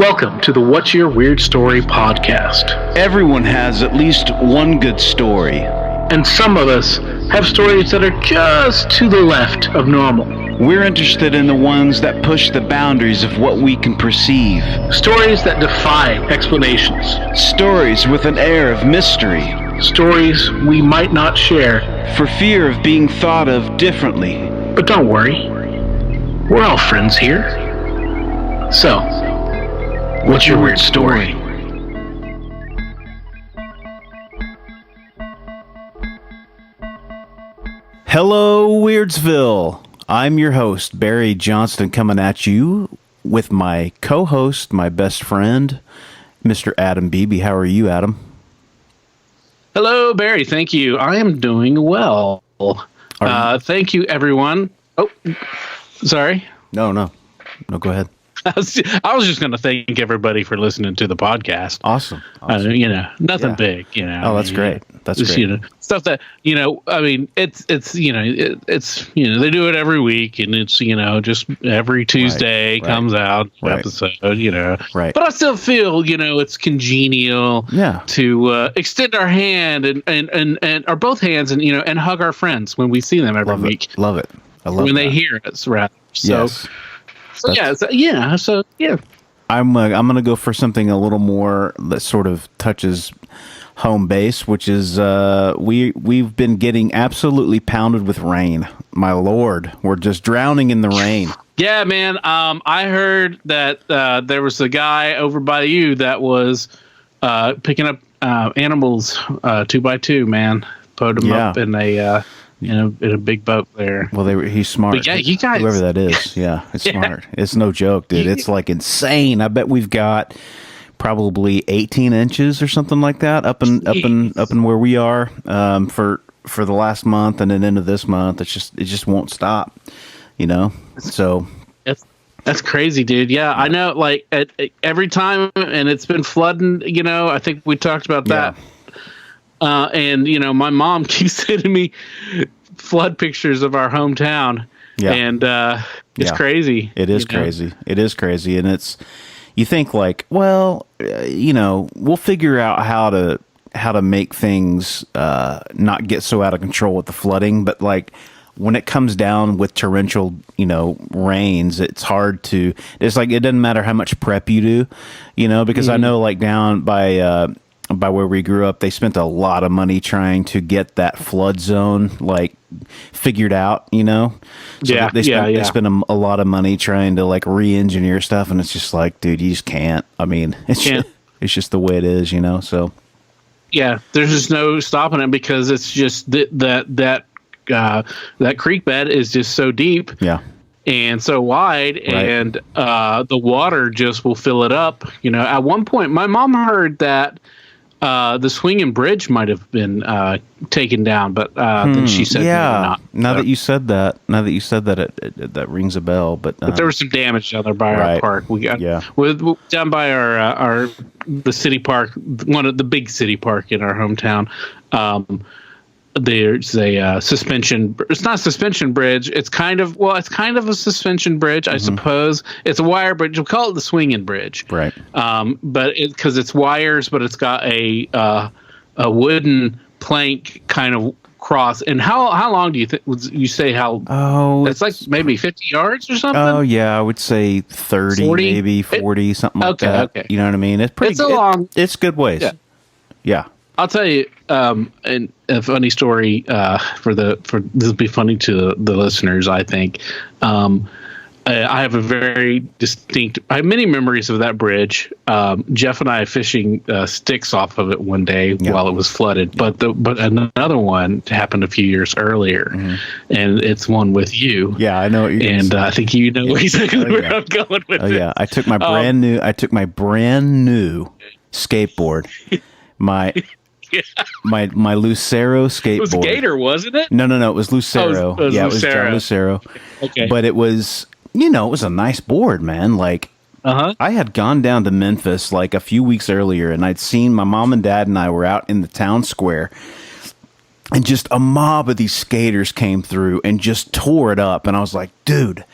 Welcome to the What's Your Weird Story podcast. Everyone has at least one good story. And some of us have stories that are just to the left of normal. We're interested in the ones that push the boundaries of what we can perceive. Stories that defy explanations. Stories with an air of mystery. Stories we might not share for fear of being thought of differently. But don't worry, we're all friends here. So, what's your weird story? Hello, Weirdsville. I'm your host, Barry Johnston, coming at you with my co-host, my best friend, Mr. Adam Beebe. How are you, Adam? Hello, Barry. Thank you. I am doing well. Thank you, everyone. Oh, sorry. No, go ahead. I was just going to thank everybody for listening to the podcast. Awesome. Nothing big, Oh, that's great. That's just, great. Stuff that, it's they do it every week, and it's, just every Tuesday comes out an episode, Right. But I still feel, it's congenial to extend our hand and our both hands and hug our friends when we see them every week. Love it. I love when that. they hear us, rather. So, yes. Yeah. I'm gonna go for something a little more that sort of touches home base, which is we've been getting absolutely pounded with rain. My Lord, we're just drowning in the rain. Yeah, man. I heard that there was a guy over by you that was picking up animals 2x2. Man, put them up in a in a big boat there. Well, he's smart. But yeah, you guys, whoever that is, it's smart. It's no joke, dude. It's like insane. I bet we've got probably 18 inches or something like that up in where we are for the last month and then into this month. It just won't stop, So that's crazy, dude. Yeah, I know. Like every time, and it's been flooding. I think we talked about that. And my mom keeps sending me flood pictures of our hometown. Yeah. And it's crazy. It is crazy. It is crazy. And you think like, well, we'll figure out how to make things not get so out of control with the flooding. But like when it comes down with torrential, rains, it's hard to, it's like, it doesn't matter how much prep you do, because I know like down by where we grew up, they spent a lot of money trying to get that flood zone like figued out, So they spent a lot of money trying to like re-engineer stuff, and it's just like, dude, you just can't. I mean, it's just the way it is, So yeah, there's just no stopping it because it's just that creek bed is just so deep. Yeah. And so wide, and the water just will fill it up. At one point, my mom heard that the swinging bridge might have been taken down, but then she said not. Now that you said that, it that rings a bell. But there was some damage down there by our park. We got down by the city park, one of the big city park in our hometown. There's a suspension. It's not a suspension bridge. It's kind of a suspension bridge, I suppose. It's a wire bridge. We'll call it the swinging bridge, right? But because it's wires, but it's got a wooden plank kind of cross. And how long do you think? You say how? Oh, it's like maybe 50 yards or something. Oh yeah, I would say 30, 40? Maybe 40, something like that. Okay, you know what I mean? It's pretty. It's good ways. Yeah. I'll tell you, and a funny story for this will be funny to the listeners, I think. I have a very distinct. I have many memories of that bridge. Jeff and I fishing sticks off of it one day while it was flooded. But another one happened a few years earlier, and it's one with you. Yeah, I know what you're saying. And I think you know exactly where I'm going with it. Yeah, I took my brand new skateboard. My Lucero skateboard. It was Gator, wasn't it? No. It was Lucero. It was It was John Lucero. Okay. But it was, it was a nice board, man. Like, I had gone down to Memphis like a few weeks earlier, and I'd seen my mom and dad and I were out in the town square, and just a mob of these skaters came through and just tore it up. And I was like, dude,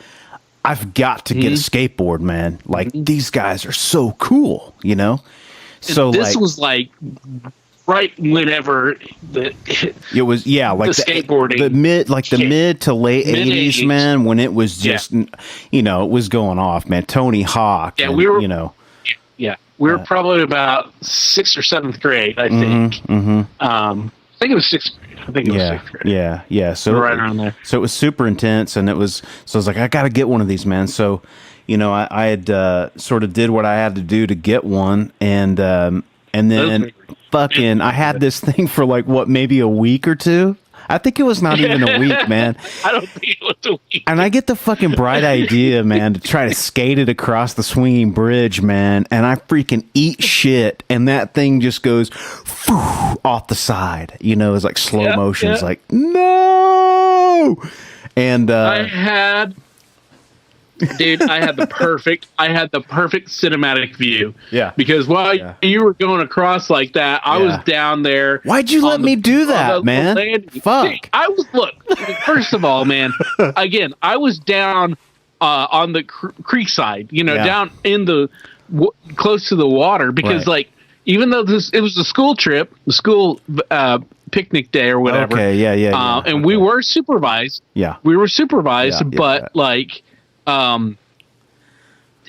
I've got to get a skateboard, man. Like these guys are so cool, you know. So this was like right whenever it was, like the skateboarding, the mid to late '80s, man, when it was just, you know, it was going off, man. Tony Hawk, we were, you know, we were probably about 6th or 7th grade, I think. I think it was 6th grade. I think it was 6th grade. Yeah. So right around there. So it was super intense, and I was like, I got to get one of these, man. So, you know, I had sort of did what I had to do to get one, and then fucking, I had this thing for like maybe a week or two. I think it was not even a week, man. I don't think it was a week. And I get the fucking bright idea, man, to try to skate it across the swinging bridge, man. And I freaking eat shit. And that thing just goes off the side. You know, it's like slow motion. It's like, no. And I had the perfect cinematic view. Yeah. Because while you were going across like that, I was down there. Why'd you let me do that, man? Fuck. First of all, man, again, I was down on the creek side, you know, down in the close to the water, because like, even though it was a school trip, the school picnic day or whatever. Okay, and we were supervised. Yeah. We were supervised, but like,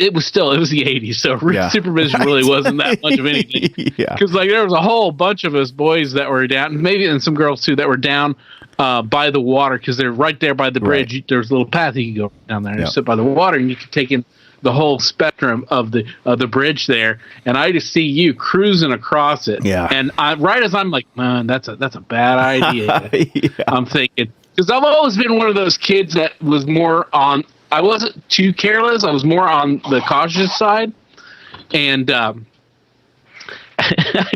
it was the 80s, so supervision really wasn't that much of anything. Because like there was a whole bunch of us boys that were down, and some girls too, that were down by the water, because they're right there by the bridge. Right. There's a little path you could go down there and sit by the water, and you could take in the whole spectrum of the bridge there. And I just see you cruising across it. Yeah. And right as I'm like, man, that's a bad idea. I'm thinking, because I've always been one of those kids that was more on. I wasn't too careless. I was more on the cautious side. And I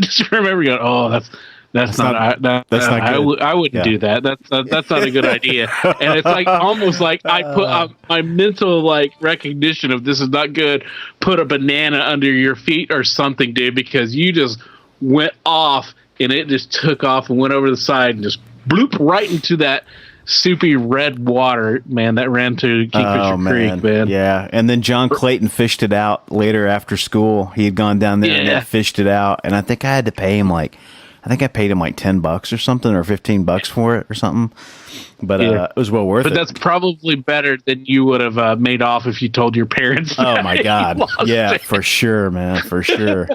just remember going, "Oh, that's not good. I wouldn't do that. That's not a good idea." And it's like almost like I put my mental like recognition of this is not good. Put a banana under your feet or something, dude, because you just went off and it just took off and went over the side and just bloop right into that soupy red water, man, that ran to Kingfisher Creek, man. Yeah, and then John Clayton fished it out later after school. He had gone down there and fished it out, and I think I had to pay him I paid him like $10 or something, or $15 for it or something. But it was well worth it. But that's probably better than you would have made off if you told your parents. Oh my God. Yeah, for sure, man. For sure,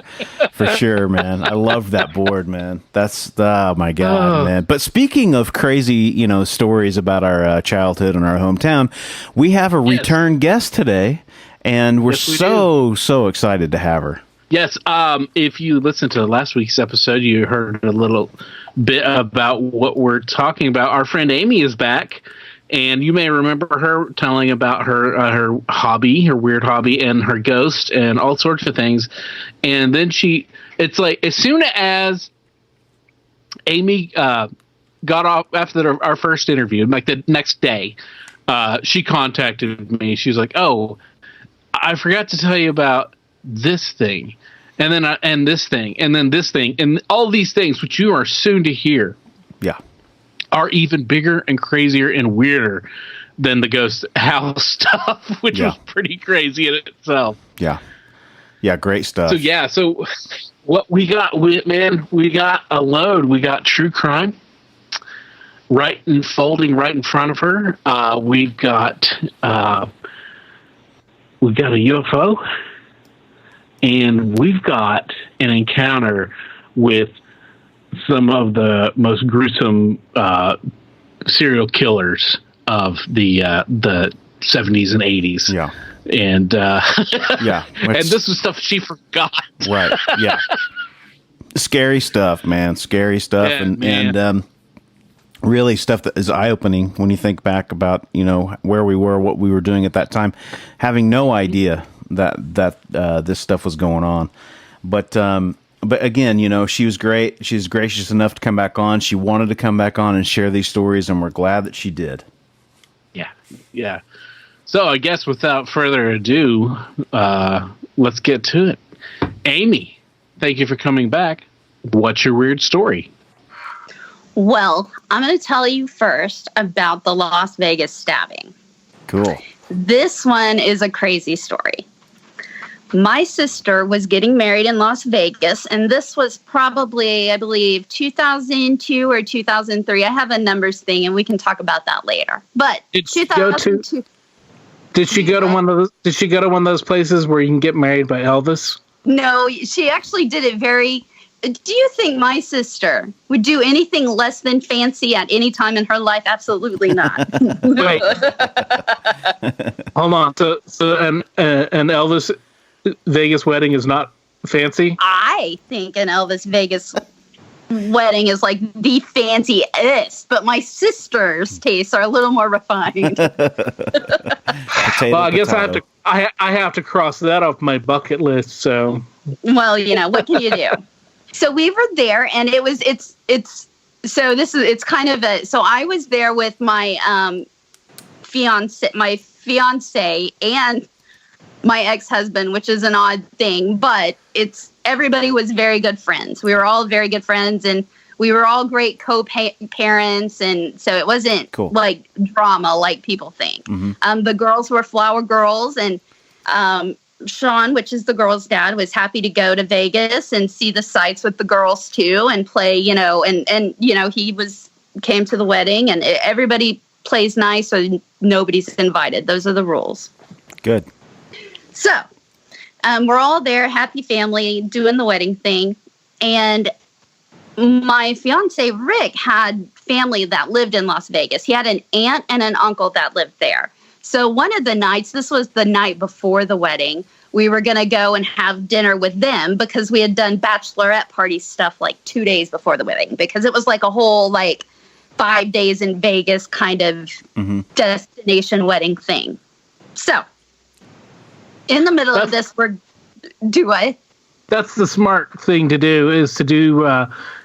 man. I love that board, man. That's, oh my God, man. But speaking of crazy, you know, stories about our childhood and our hometown, we have a return guest today, and we're so excited to have her. Yes, if you listened to last week's episode, you heard a little bit about what we're talking about. Our friend Amy is back, and you may remember her telling about her hobby, her weird hobby, and her ghost, and all sorts of things. And then it's like as soon as Amy got off after our first interview, like the next day, she contacted me. She was like, "Oh, I forgot to tell you about this thing, and then and this thing, and then this thing, and all these things, which you are soon to hear, are even bigger and crazier and weirder than the ghost house stuff, which was pretty crazy in itself." Yeah, great stuff. So what we got, we got a load. We got true crime folding right in front of her. We've got a UFO. And we've got an encounter with some of the most gruesome serial killers of the 70s and 80s. Yeah. And and this is stuff she forgot. Right. Yeah. Scary stuff, man. Scary stuff, and really stuff that is eye-opening when you think back about, you know, where we were, what we were doing at that time, having no idea that this stuff was going on. But again, you know, she was great. She was gracious enough to come back on. She wanted to come back on and share these stories, and we're glad that she did. Yeah. So I guess without further ado, let's get to it. Amy, thank you for coming back. What's your weird story? Well, I'm going to tell you first about the Las Vegas stabbing. Cool. This one is a crazy story. My sister was getting married in Las Vegas, and this was probably, I believe, 2002 or 2003. I have a numbers thing, and we can talk about that later. But Did she go to 2002. Did she go to one of those? Did she go to one of those places where you can get married by Elvis? No, she actually did it very. Do you think my sister would do anything less than fancy at any time in her life? Absolutely not. Wait, hold on. So an Elvis Vegas wedding is not fancy? I think an Elvis Vegas wedding is like the fanciest, but my sister's tastes are a little more refined. Potato, Well, I guess potato. I have to cross that off my bucket list. So Well, what can you do? So we were there, and it's kind of so I was there with my fiance and my ex-husband, which is an odd thing, but everybody was very good friends. We were all very good friends, and we were all great co-parents, and so it wasn't Cool. like drama like people think. The girls were flower girls, and Sean, which is the girl's dad, was happy to go to Vegas and see the sights with the girls too, and play, and he came to the wedding, and everybody plays nice, so nobody's invited. Those are the rules. Good. So, we're all there, happy family, doing the wedding thing. And my fiance, Rick, had family that lived in Las Vegas. He had an aunt and an uncle that lived there. So one of the nights, this was the night before the wedding, we were going to go and have dinner with them because we had done bachelorette party stuff like 2 days before the wedding, because it was like a whole 5 days in Vegas kind of destination wedding thing. So in the middle of this, that's the smart thing to do, is to do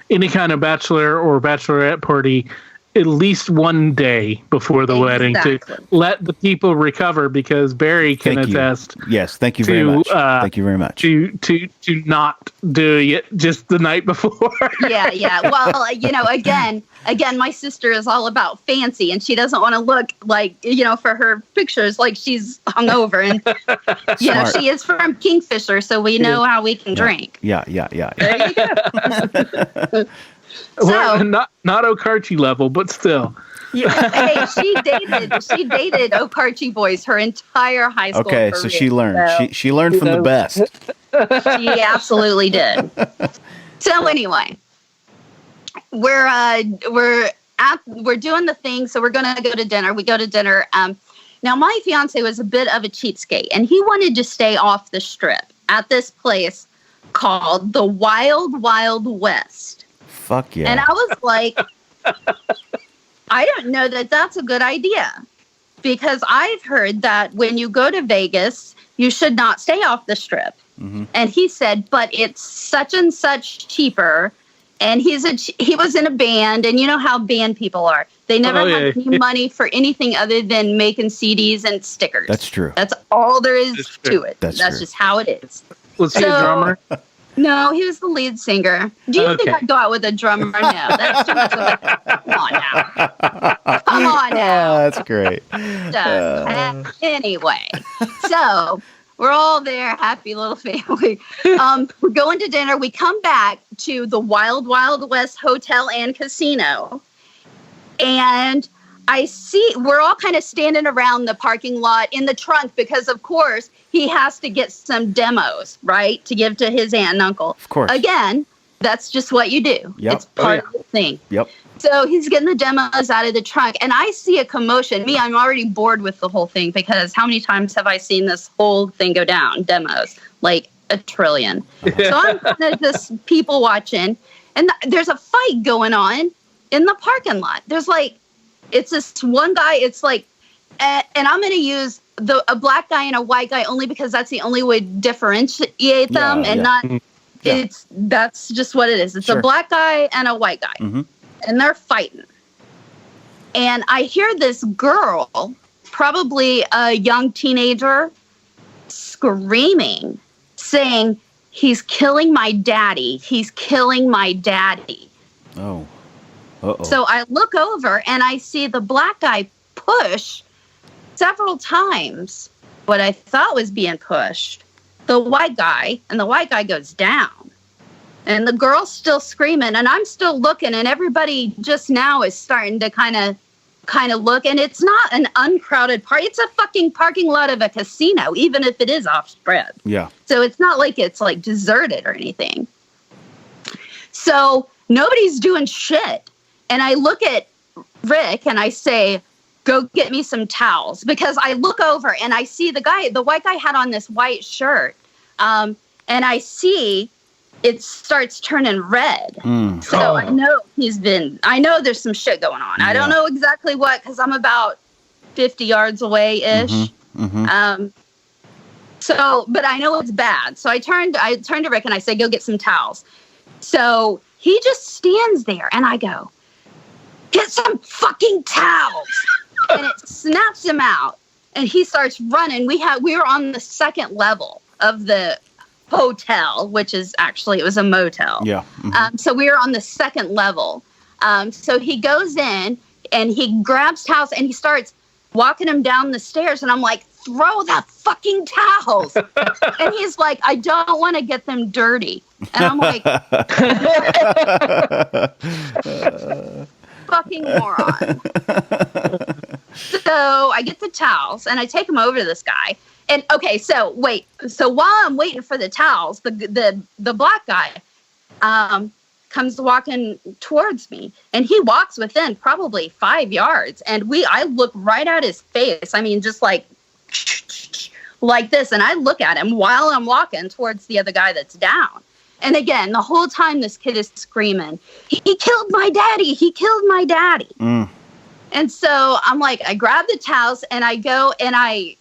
any kind of bachelor or bachelorette party at least one day before the wedding to let the people recover, because Barry can Thank you. attest. Yes, thank you very much. Thank you very much. To not doing it just the night before. Yeah. Well, again, my sister is all about fancy, and she doesn't want to look like, for her pictures, like she's hungover. And, Smart. she is from Kingfisher, so we know how we can drink. Yeah. There you go. Well, not Okarchi level, but still. Hey, she dated Okarchi boys her entire high school Okay, career. so she learned. So She learned from the best. she absolutely did. So anyway, we're doing the thing. So we're gonna go to dinner. We go to dinner. Now my fiance was a bit of a cheapskate, and he wanted to stay off the strip at this place called the Wild Wild West. Fuck yeah. And I was like, I don't know that that's a good idea, because I've heard that when you go to Vegas, you should not stay off the strip. And he said, but it's such and such cheaper. And he was in a band, and you know how band people are. They never had any money for anything other than making CDs and stickers. That's true. That's all there is to it. That's That's true. just how it is. Was he a drummer? No, he was the lead singer. Do you think I'd go out with a drummer? No, that's too much of a... Come on now. Come on now. That's great. Anyway, so we're all there, happy little family. We're going to dinner. We come back to the Wild Wild West Hotel and Casino, and I see we're all kind of standing around the parking lot in the trunk, because, of course, he has to get some demos, right, to give to his aunt and uncle. Of course. Again, that's just what you do. Yep. It's part of the thing. Yep. So he's getting the demos out of the trunk, and I see a commotion. I'm already bored with the whole thing, because how many times have I seen this whole thing go down? Demos, like a trillion. So I'm kind of just people watching, and there's a fight going on in the parking lot. There's it's this one guy. It's like, and I'm going to use a black guy and a white guy only because that's the only way to differentiate them, that's just what it is. It's a black guy and a white guy, and they're fighting. And I hear this girl, probably a young teenager, screaming, saying, "He's killing my daddy. He's killing my daddy." Oh. Uh-oh. So I look over and I see the black guy push several times, what I thought was being pushed, the white guy goes down. And the girl's still screaming, and I'm still looking, and everybody just now is starting to kind of look, and it's not an uncrowded park. It's a fucking parking lot of a casino, even if it is off-spread. Yeah. So it's not like it's like deserted or anything. So nobody's doing shit. And I look at Rick and I say, go get me some towels, because I look over and I see the white guy had on this white shirt. And I see it starts turning red. So I know I know there's some shit going on. Yeah. I don't know exactly what, because I'm about 50 yards away-ish. So, but I know it's bad. So I turned to Rick and I said, go get some towels. So he just stands there and I go, get some fucking towels. And it snaps him out and he starts running. We were on the second level of the hotel, which is actually, it was a motel. Yeah. So we were on the second level. So he goes in and he grabs towels and he starts walking him down the stairs. And I'm like, throw the fucking towels. And he's like, I don't want to get them dirty. And I'm like, fucking moron. So I get the towels and I take them over to this guy. And okay, so wait. So while I'm waiting for the towels, the black guy comes walking towards me, and he walks within probably 5 yards. And I look right at his face. I mean, just like this. And I look at him while I'm walking towards the other guy that's down. And again, the whole time this kid is screaming, he killed my daddy. He killed my daddy. And so I'm like, I grab the towels and I go and I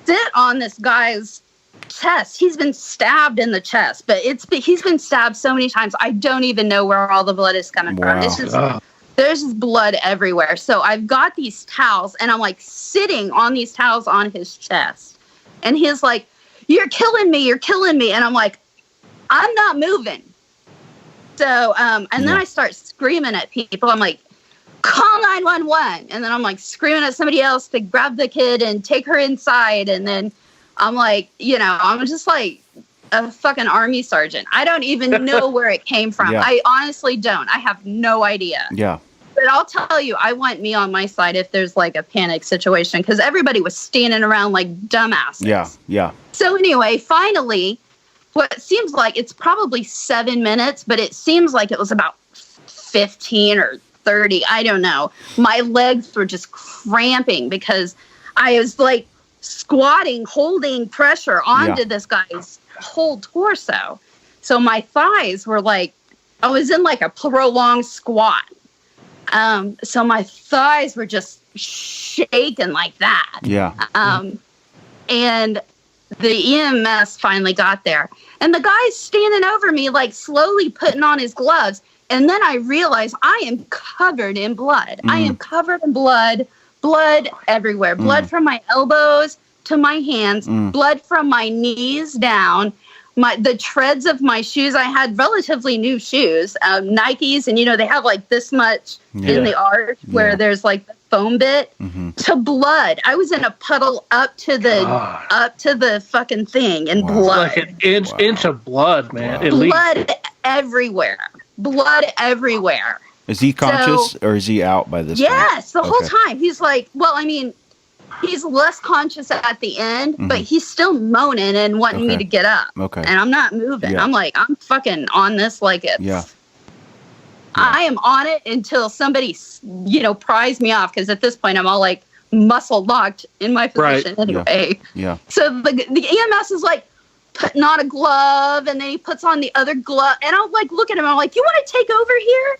sit on this guy's chest. He's been stabbed in the chest, but he's been stabbed so many times. I don't even know where all the blood is coming from. It's just, there's just blood everywhere. So I've got these towels and I'm like sitting on these towels on his chest. And he's like, you're killing me. You're killing me. And I'm like, I'm not moving. So, and then I start screaming at people. I'm like, call 911. And then I'm like screaming at somebody else to grab the kid and take her inside. And then I'm like, I'm just like a fucking army sergeant. I don't even know where it came from. Yeah. I honestly don't. I have no idea. Yeah. But I'll tell you, I want me on my side if there's like a panic situation, because everybody was standing around like dumbasses. Yeah. Yeah. So anyway, finally, what seems like it's probably 7 minutes, but it seems like it was about 15 or 30. I don't know. My legs were just cramping because I was like squatting, holding pressure onto this guy's whole torso. So my thighs were like, I was in like a prolonged squat. So my thighs were just shaking like that. Yeah. And the EMS finally got there. And the guy's standing over me, like slowly putting on his gloves. And then I realized I am covered in blood. I am covered in blood everywhere. Blood from my elbows to my hands, blood from my knees down. The treads of my shoes, I had relatively new shoes, Nikes, and they have like this much in the arch where there's like the foam bit to blood. I was in a puddle up to the fucking thing in blood. Like an inch of blood, man. At blood least. Everywhere. Blood everywhere. Is he conscious or is he out by this point? Yes, the whole time. He's like, he's less conscious at the end, but he's still moaning and wanting me to get up. Okay. And I'm not moving. Yeah. I'm like, I'm fucking on this like it's... Yeah. I am on it until somebody, pries me off, because at this point I'm all like muscle locked in my position anyway. Yeah. So the EMS is like putting on a glove, and then he puts on the other glove, and I'll like look at him. I'm like, you want to take over here?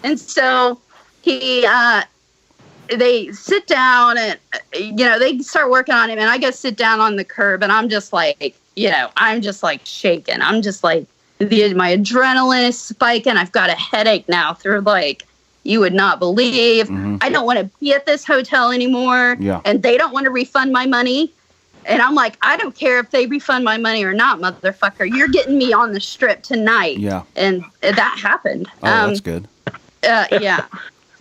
And so they sit down and, they start working on him, and I go sit down on the curb, and I'm just like, I'm just like shaking. I'm just like, my adrenaline is spiking. I've got a headache now through like, you would not believe. I don't want to be at this hotel anymore. Yeah. And they don't want to refund my money. And I'm like, I don't care if they refund my money or not, motherfucker. You're getting me on the strip tonight. Yeah. And that happened. Oh, that's good. Yeah.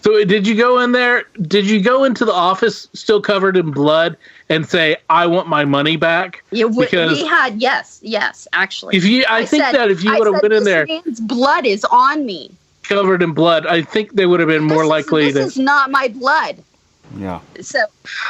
So did you go in there? Did you go into the office still covered in blood and say, "I want my money back"? Yeah, we had yes, actually. If you, I think that if you would have been in there, man's blood is on me, covered in blood, I think they would have been more likely. This is not my blood. Yeah. So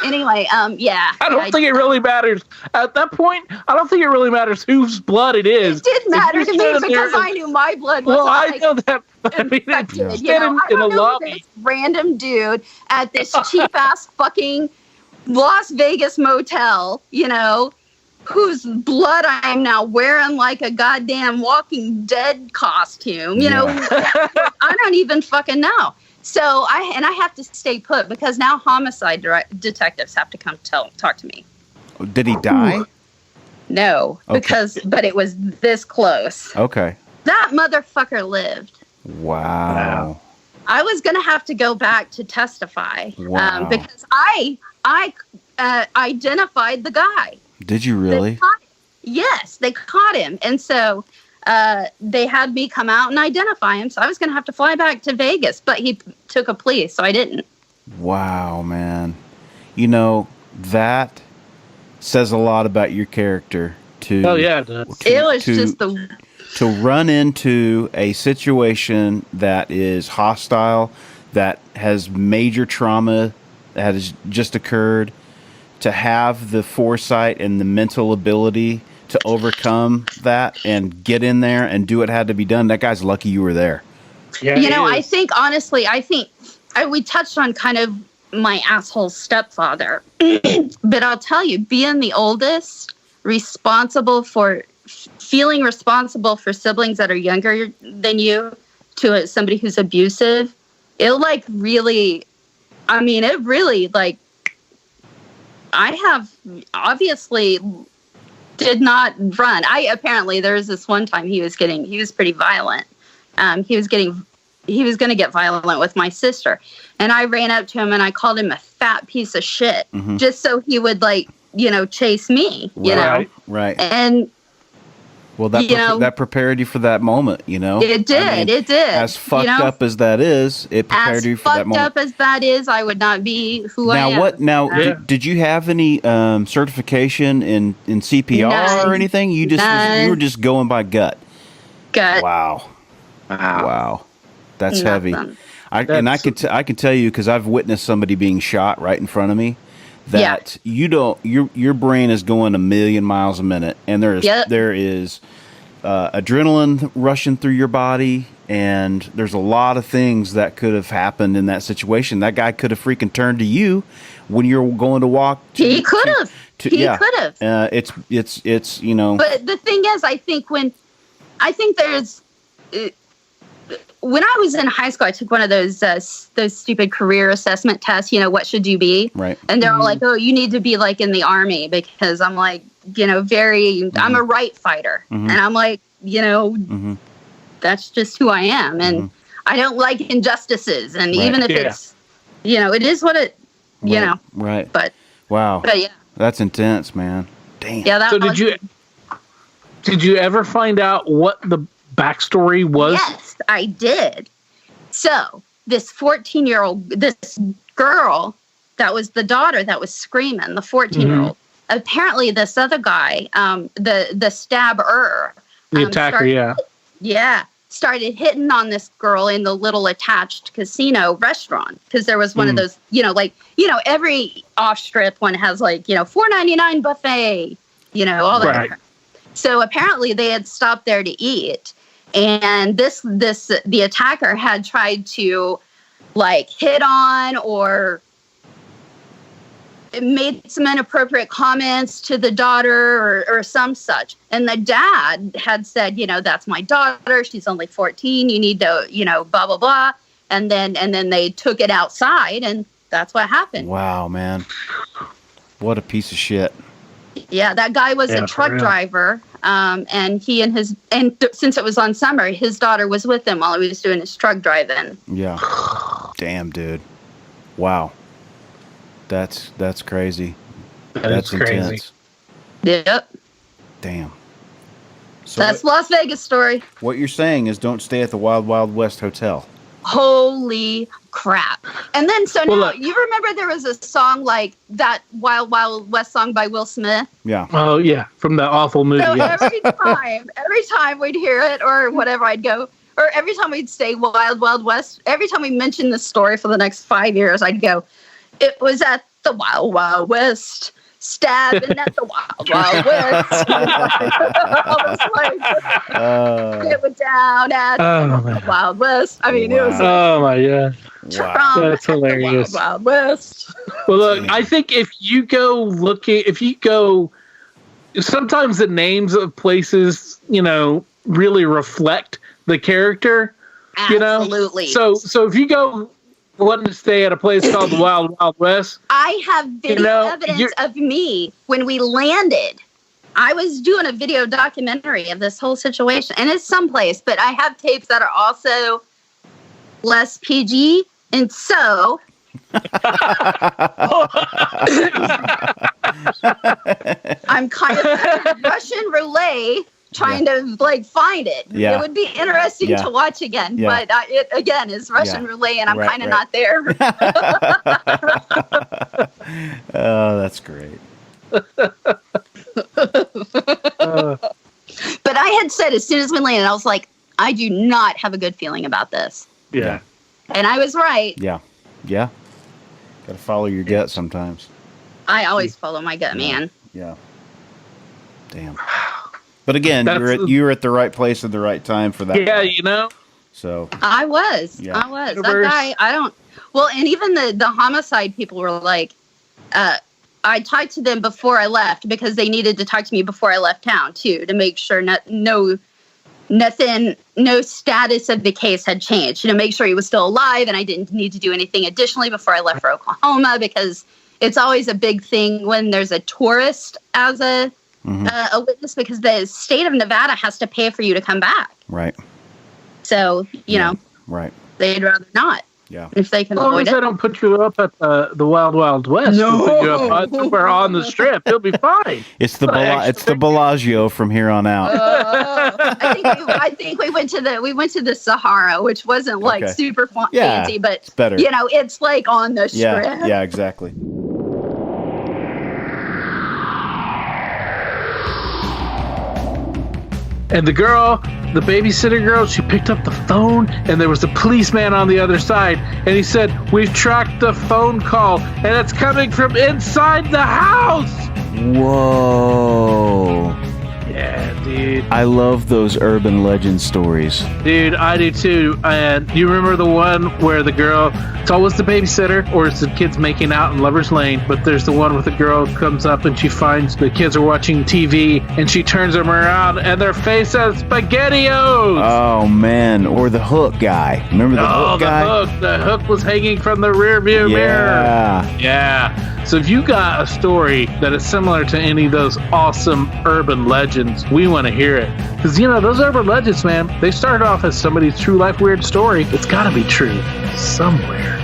anyway, yeah. I don't think it really matters at that point. I don't think it really matters whose blood it is. It did matter to me because I knew my blood was. Well, I know that. I mean, I don't know this random dude at this cheap ass fucking Las Vegas motel, whose blood I'm now wearing like a goddamn Walking Dead costume. I don't even fucking know. So I have to stay put because now homicide detectives have to come talk to me. Did he die? No, Okay. but it was this close. Okay. That motherfucker lived. Wow. I was going to have to go back to testify Wow. because I identified the guy. Did you really? Yes, they caught him. And so they had me come out and identify him. So I was going to have to fly back to Vegas, but he took a plea, so I didn't. Wow, man. That says a lot about your character. Oh, yeah, it does. It was just to run into a situation that is hostile, that has major trauma that has just occurred, to have the foresight and the mental ability to overcome that and get in there and do what had to be done. That guy's lucky you were there. Yeah, I think honestly, we touched on kind of my asshole stepfather, but I'll tell you, being the oldest, feeling responsible for siblings that are younger than you to somebody who's abusive, it really I have obviously did not run. Apparently there was this one time he was pretty violent. He was going to get violent with my sister, and I ran up to him and I called him a fat piece of shit, just so he would chase me, Right. And well, that prepared you for that moment, It did. I mean, it did. As fucked up as that is, it prepared you for that moment. As fucked up as that is, I would not be who I am. Did you have any certification in CPR None. or anything? You were just going by gut. Wow. That's heavy. I can tell you, because I've witnessed somebody being shot right in front of me, that your brain is going a million miles a minute, and there is adrenaline rushing through your body, and there's a lot of things that could have happened in that situation. That guy could have freaking turned to you when you're going to walk. He could have. He could have. It's But the thing is, when I was in high school, I took one of those stupid career assessment tests. What should you be? Right. And they were like, "Oh, you need to be like in the Army," because I'm like, I'm a right fighter, and I'm like, that's just who I am, and I don't like injustices, and even if it's, it is what it, Right. But wow. But yeah. That's intense, man. Damn. Yeah. So did you ever find out what the backstory was? Yes, I did. So this 14-year-old, this girl that was the daughter that was screaming, the 14-year-old. Apparently, this other guy, the stabber, the attacker, started hitting on this girl in the little attached casino restaurant, because there was one of those, every off strip one has $4.99 buffet, all that. Right. So apparently they had stopped there to eat. And the attacker had tried to hit on or made some inappropriate comments to the daughter or some such. And the dad had said, that's my daughter. She's only 14. You need to, blah, blah, blah. And then they took it outside, and that's what happened. Wow, man. What a piece of shit. Yeah, that guy was a truck driver. And since it was on summer, his daughter was with him while he was doing his truck driving. Yeah. Damn, dude. Wow. That's crazy. That's crazy. Intense. Yep. Damn. So that's Las Vegas story. What you're saying is don't stay at the Wild Wild West Hotel. Holy crap. And then, so now, you remember there was a song like that Wild Wild West song by Will Smith? Yeah. Oh, yeah, from the awful movie. So yes. every time we'd hear it or whatever, I'd go, or every time we'd say Wild Wild West, every time we mentioned the story for the next 5 years, I'd go, it was at the Wild Wild West. Stabbing at the Wild Wild West. It went down at the Wild West. I mean, it was. Oh my god! Wow. That's hilarious. Wild West. Well, look, I think if you go, sometimes the names of places, really reflect the character. Absolutely. So if you go wanting to stay at a place called the Wild Wild West, I have video evidence of me when we landed. I was doing a video documentary of this whole situation, and it's someplace, but I have tapes that are also less PG, and so I'm kind of Russian roulette trying to find it. Yeah. It would be interesting to watch again, but it again is Russian roulette, and I'm kind of not there. Oh, that's great. But I had said as soon as we landed, I was like, I do not have a good feeling about this. Yeah. And I was right. Yeah. Got to follow your gut sometimes. I always follow my gut, man. Yeah. Damn. But again, you were at the right place at the right time for that. Yeah, So I was. Yeah. I was. That guy, I don't. Well, and even the homicide people were like, I talked to them before I left because they needed to talk to me before I left town too, to make sure no status of the case had changed. Make sure he was still alive, and I didn't need to do anything additionally before I left for Oklahoma, because it's always a big thing when there's a tourist as a witness, because the state of Nevada has to pay for you to come back. Right. So, right. They'd rather not. Yeah. If they can as long avoid as it. they don't put you up at the Wild Wild West. No. Put you up somewhere on the strip. It'll be fine. It's the Bellagio from here on out. I think we went to the Sahara, which wasn't super fancy, but it's better. It's like on the strip. Yeah, exactly. And the girl, the babysitter girl, she picked up the phone, and there was a policeman on the other side, and he said, "We've tracked the phone call, and it's coming from inside the house." Whoa. Yeah, dude. I love those urban legend stories. Dude, I do too. And you remember the one where the girl, it's always the babysitter or it's the kids making out in Lover's Lane, but there's the one with the girl who comes up and she finds the kids are watching TV and she turns them around and their face has SpaghettiOs. Oh, man. Or the Hook guy. Remember the Hook guy? The hook was hanging from the rear view mirror. Yeah. So if you got a story that is similar to any of those awesome urban legends, we want to hear it. Because, those urban legends, man, they started off as somebody's true life weird story. It's got to be true somewhere.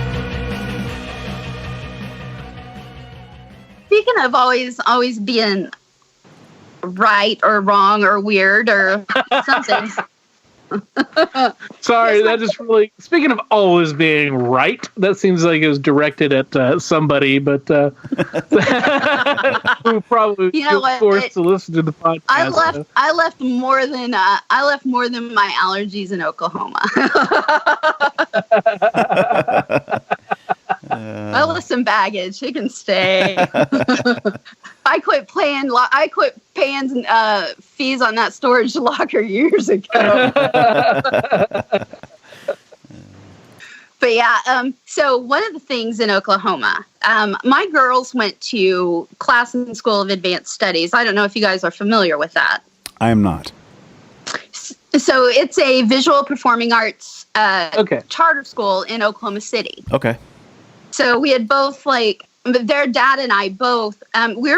Speaking of always being right or wrong or weird or something. Sorry, that just really. Speaking of always being right, that seems like it was directed at somebody, but who probably forced to listen to the podcast. I left more than my allergies in Oklahoma. I left some baggage. It can stay. I quit paying fees on that storage locker years ago. But yeah, so one of the things in Oklahoma, my girls went to Classen School of Advanced Studies. I don't know if you guys are familiar with that. I am not. So it's a visual performing arts charter school in Oklahoma City. Okay. So we had both their dad and I both, we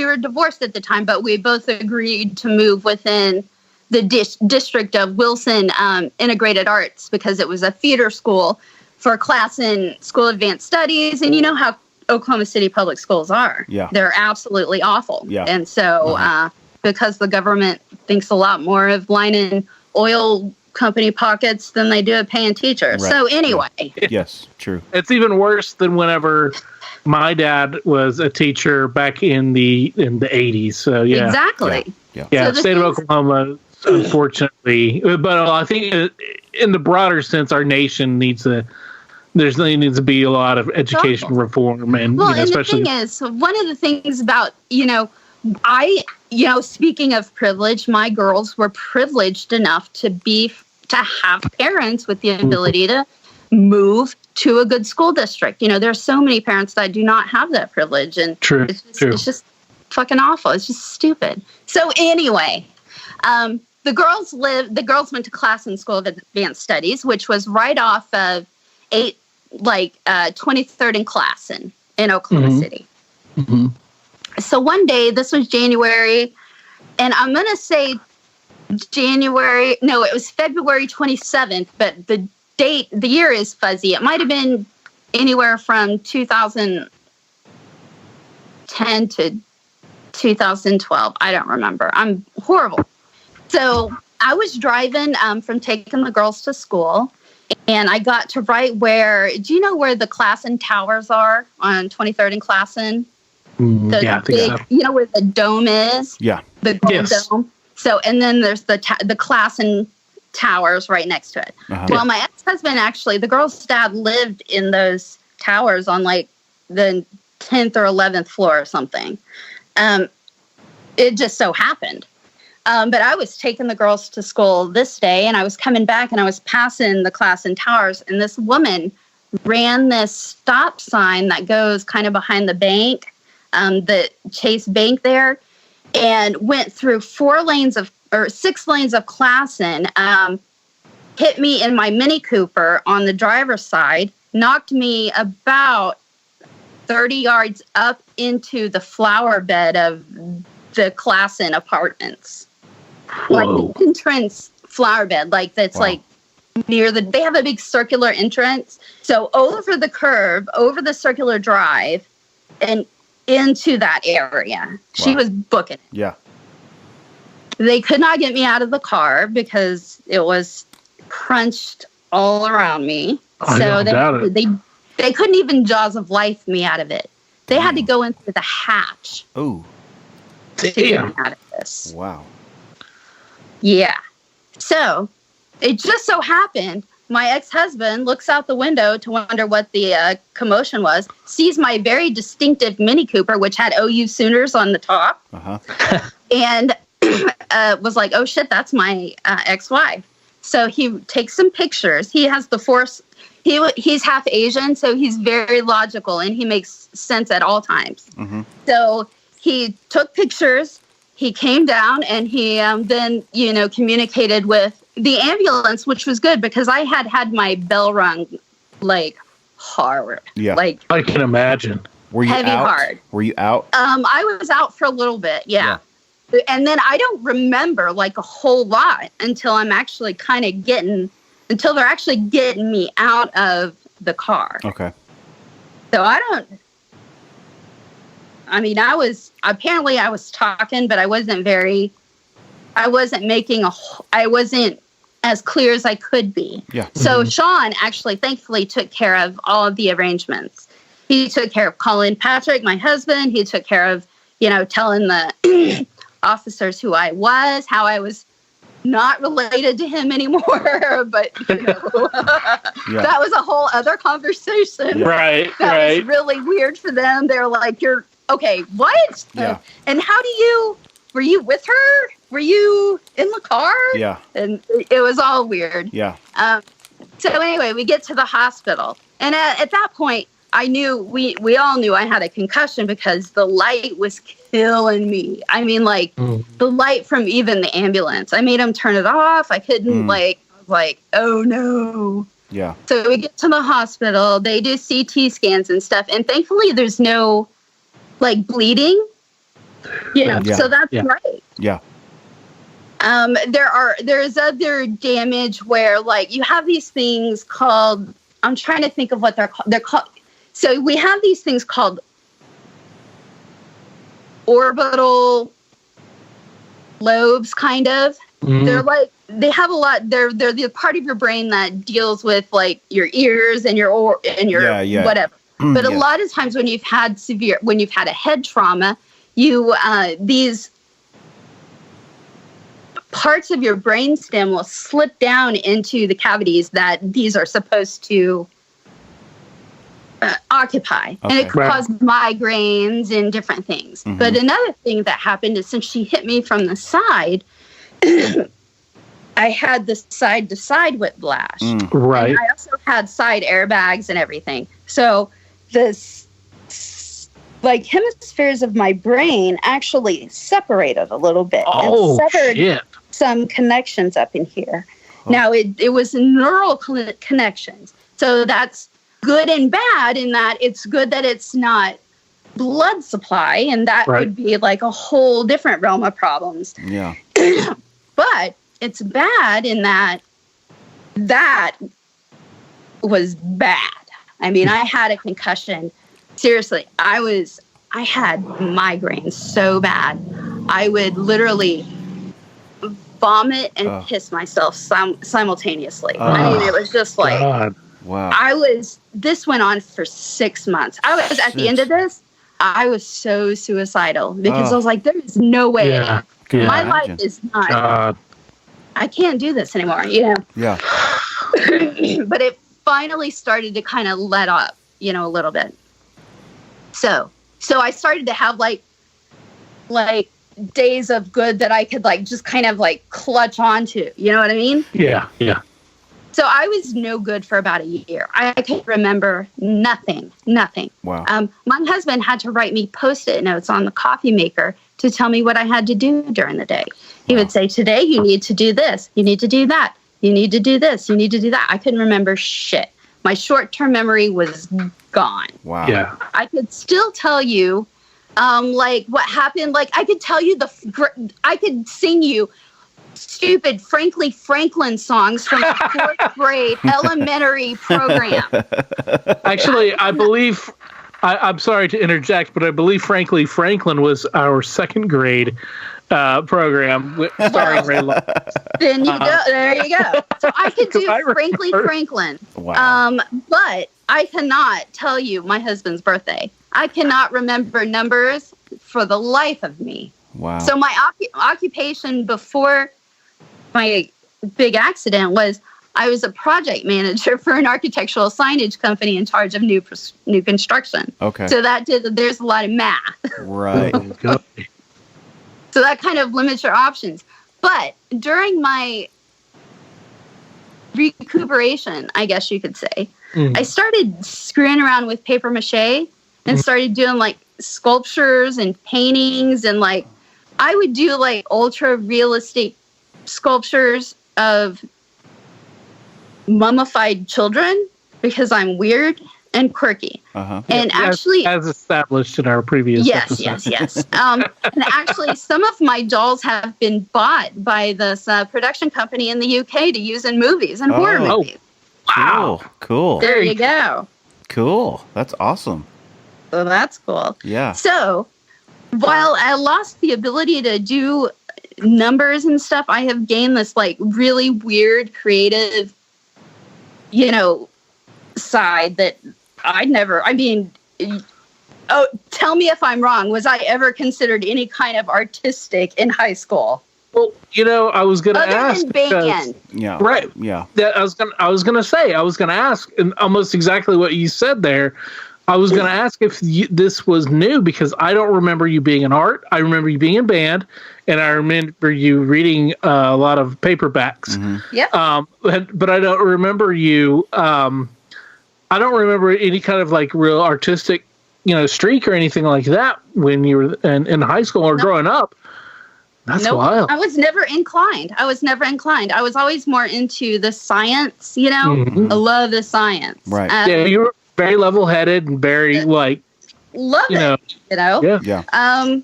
were divorced at the time, but we both agreed to move within the district of Wilson Integrated Arts because it was a theater school for Classen School of Advanced Studies. And you know how Oklahoma City public schools are. Yeah. They're absolutely awful. Yeah. And so because the government thinks a lot more of lining oil company pockets than they do at paying teachers. Right. So anyway, Yes, true. It's even worse than whenever my dad was a teacher back in the 80s. So yeah, exactly. Yeah. yeah. So the State of things- Oklahoma, unfortunately, but I think in the broader sense, our nation needs to be a lot of education reform, and Well, you know, and especially the thing is, one of the things about, speaking of privilege, my girls were privileged enough to have parents with the ability to move to a good school district. There's so many parents that do not have that privilege, and True. it's just fucking awful. It's just stupid. So anyway, the girls went to Classen School of Advanced Studies, which was right off of 23rd and Classen in Oklahoma City. Mm-hmm. So one day, this was January, and I'm going to say it was February 27th, but the year is fuzzy. It might have been anywhere from 2010 to 2012. I don't remember. I'm horrible. So I was driving from taking the girls to school, and I got to right where, do you know where the Classen Towers are on 23rd and Classen? I think so. You know where the dome is? Yeah. The gold Yes. dome. So, and then there's the Classen Towers right next to it. Uh-huh. Well, my ex-husband actually, the girl's dad lived in those towers on like the 10th or 11th floor or something. It just so happened. But I was taking the girls to school this day, and I was coming back, and I was passing the Classen Towers, and this woman ran this stop sign that goes kind of behind the bank, the Chase Bank there, and went through 6 lanes of Classen, hit me in my Mini Cooper on the driver's side, knocked me about 30 yards up into the flower bed of the Classen apartments. Whoa. Like the entrance flower bed, like that's Wow. like near they have a big circular entrance. So over the curb, over the circular drive, and into that area. She Wow. was booking it. Yeah. They could not get me out of the car because it was crunched all around me. I don't doubt it. They couldn't even jaws of life me out of it. They had to go in through the hatch Oh, to get Damn. me out of this. wow. Yeah. So it just so happened my ex-husband looks out the window to wonder what the commotion was, sees my very distinctive Mini Cooper, which had OU Sooners on the top, Uh-huh. and was like, oh shit, that's my ex-wife. So he takes some pictures. He has the force. He's half Asian, so he's very logical, and he makes sense at all times. Mm-hmm. So he took pictures. He came down, and he then, communicated with the ambulance, which was good because I had my bell rung like hard. Yeah. Like I can imagine. Were you heavy out? hard. Were you out? I was out for a little bit, yeah. And then I don't remember like a whole lot until I'm actually until they're actually getting me out of the car. Okay. So I was talking, but I wasn't as clear as I could be. Yeah. So Sean actually thankfully took care of all of the arrangements. He took care of calling Patrick, my husband. He took care of, telling the officers who I was, how I was not related to him anymore, but that was a whole other conversation. Right, That was really weird for them. They're like, "You're okay, what? Yeah. And were you with her? Were you in the car?" Yeah. And it was all weird. Yeah. So anyway, we get to the hospital, and at that point, I knew we all knew I had a concussion because the light was killing me. I mean, like the light from even the ambulance. I made them turn it off. I couldn't I was like, oh no. Yeah. So we get to the hospital. They do CT scans and stuff, and thankfully there's no like bleeding. Yeah. So that's right. Yeah. There's other damage where like you have these things called, I'm trying to think of what they're called. So we have these things called orbital lobes, kind of. they're like, they have a lot. They're the part of your brain that deals with like your ears and your whatever. But a lot of times when you've had a head trauma, these parts of your brainstem will slip down into the cavities that these are supposed to occupy, and it could cause migraines and different things. But another thing that happened is, since she hit me from the side, I had the side-to-side whiplash. Right. And I also had side airbags and everything. So this, like, hemispheres of my brain actually separated a little bit and severed some connections up in here. Now, it was neural connections. So that's good and bad, in that it's good that it's not blood supply, and that would be like a whole different realm of problems. Yeah. But it's bad in that was bad. I mean, I had a concussion. Seriously, I had migraines so bad. I would literally vomit and piss myself simultaneously. I mean, it was just like, wow. This went on for 6 months. I was at the end of this, I was so suicidal, because I was like, there is no way. My life is not, I can't do this anymore, Yeah. But it finally started to kind of let up, a little bit. So I started to have like days of good that I could like just kind of like clutch onto, you know what I mean? Yeah. So I was no good for about a year. I could remember nothing. Wow. My husband had to write me Post-it notes on the coffee maker to tell me what I had to do during the day. He would say, today you need to do this, you need to do that, you need to do this, you need to do that. I couldn't remember shit. My short-term memory was gone. Wow. Yeah. I could still tell you, like what happened. Like I could tell you I could sing you stupid Frankly Franklin songs from a fourth grade elementary program. Actually, I believe, I'm sorry to interject, but I believe Frankly Franklin was our second grade program starring Ray Lawrence. Then you go, there you go. So I could do Frankly Franklin. Wow. But I cannot tell you my husband's birthday. I cannot remember numbers for the life of me. Wow. So my occupation before my big accident was I was a project manager for an architectural signage company in charge of new construction. Okay. So there's a lot of math. Right. So that kind of limits your options. But during my recuperation, I guess you could say, I started screwing around with paper mache and started doing like sculptures and paintings, and like I would do like ultra realistic sculptures of mummified children because I'm weird and quirky. And actually, as established in our previous episode. Yes. And actually, some of my dolls have been bought by this production company in the UK to use in movies and horror movies. Wow. Cool. There you go. Cool. That's awesome. So that's cool. Yeah. So while I lost the ability to do numbers and stuff, I have gained this like really weird creative, side that tell me if I'm wrong. Was I ever considered any kind of artistic in high school? Well, I was going to ask. Other than band. Yeah. Right. Yeah. I was going to ask, and almost exactly what you said there. I was going to ask if this was new, because I don't remember you being in art. I remember you being in band, and I remember you reading a lot of paperbacks. Yeah. But I don't remember you. I don't remember any kind of like real artistic, streak or anything like that when you were in high school or growing up. That's wild. I was never inclined. I was always more into the science, I love the science. Right. Yeah, you were very level-headed and very like love it. Yeah.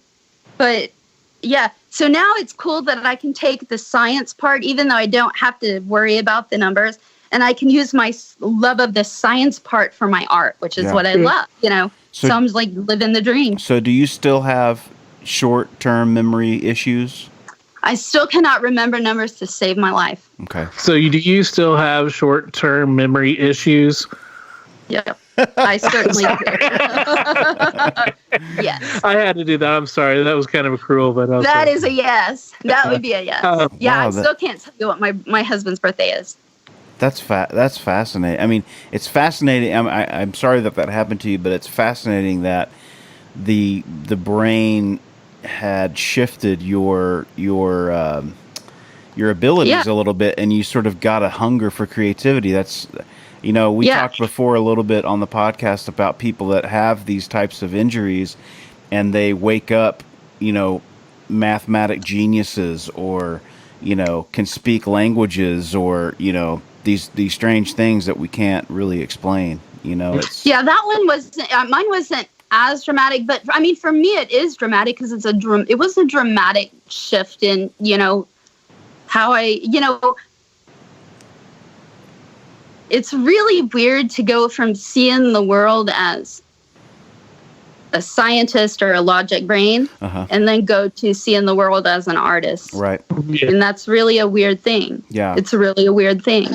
But yeah, so now it's cool that I can take the science part, even though I don't have to worry about the numbers, and I can use my love of the science part for my art, which is what I love. So I'm just like living the dream. So do you still have short-term memory issues? I still cannot remember numbers to save my life. Okay. So do you still have short-term memory issues? Yep. I certainly do. Yes. I had to do that. I'm sorry. That was kind of cruel, but that is a yes. That would be a yes. Yeah, wow, I still can't tell you what my husband's birthday is. That's fascinating. I mean, it's fascinating. I'm sorry that happened to you, but it's fascinating that the brain had shifted your abilities a little bit, and you sort of got a hunger for creativity. That's, we talked before a little bit on the podcast about people that have these types of injuries, and they wake up, mathematic geniuses, or can speak languages, or these strange things that we can't really explain. It's that one mine wasn't as dramatic, but I mean, for me, it is dramatic because it was a dramatic shift in how it's really weird to go from seeing the world as a scientist or a logic brain, and then go to seeing the world as an artist. Right. Yeah. And that's really a weird thing. Yeah. It's really a weird thing.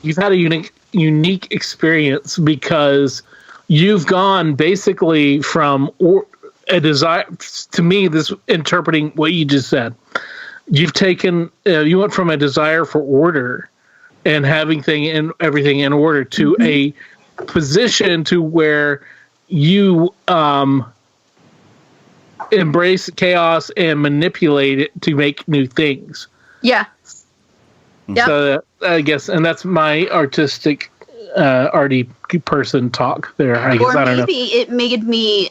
You've had a unique experience because you've gone basically from a desire, to me, this interpreting what you just said. You've taken, you went from a desire for order and having everything in order to a position to where you embrace chaos and manipulate it to make new things. Yeah. Yep. So I guess, and that's my artistic, arty person talk there. I guess, I don't know. Maybe it made me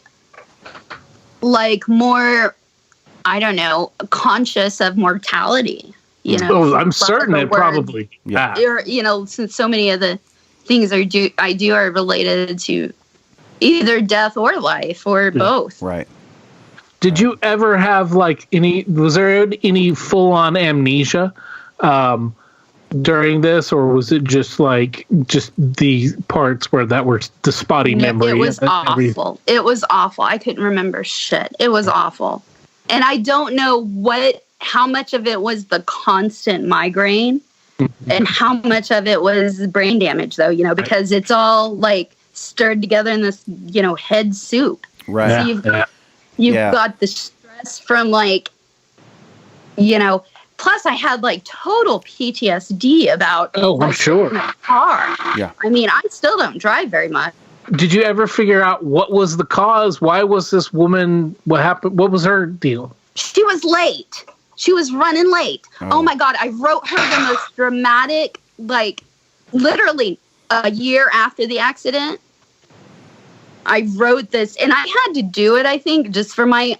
like more, I don't know, conscious of mortality. Oh, I'm certain it probably. Yeah. Or, since so many of the things I do are related to either death or life or both. Right. Did you ever have was there any full on amnesia during this, or was it just the parts where that were the spotty memory? It was awful. It was awful. I couldn't remember shit. It was awful. And I don't know how much of it was the constant migraine and how much of it was brain damage, though, because it's all stirred together in this, head soup. Right. So you've got the stress from plus I had total PTSD about I'm sure the car. Yeah. I mean, I still don't drive very much. Did you ever figure out what was the cause? Why was this woman, what happened? What was her deal? She was late. She was running late. Oh my God. I wrote her the most dramatic, literally a year after the accident. I wrote this, and I had to do it, I think, just for my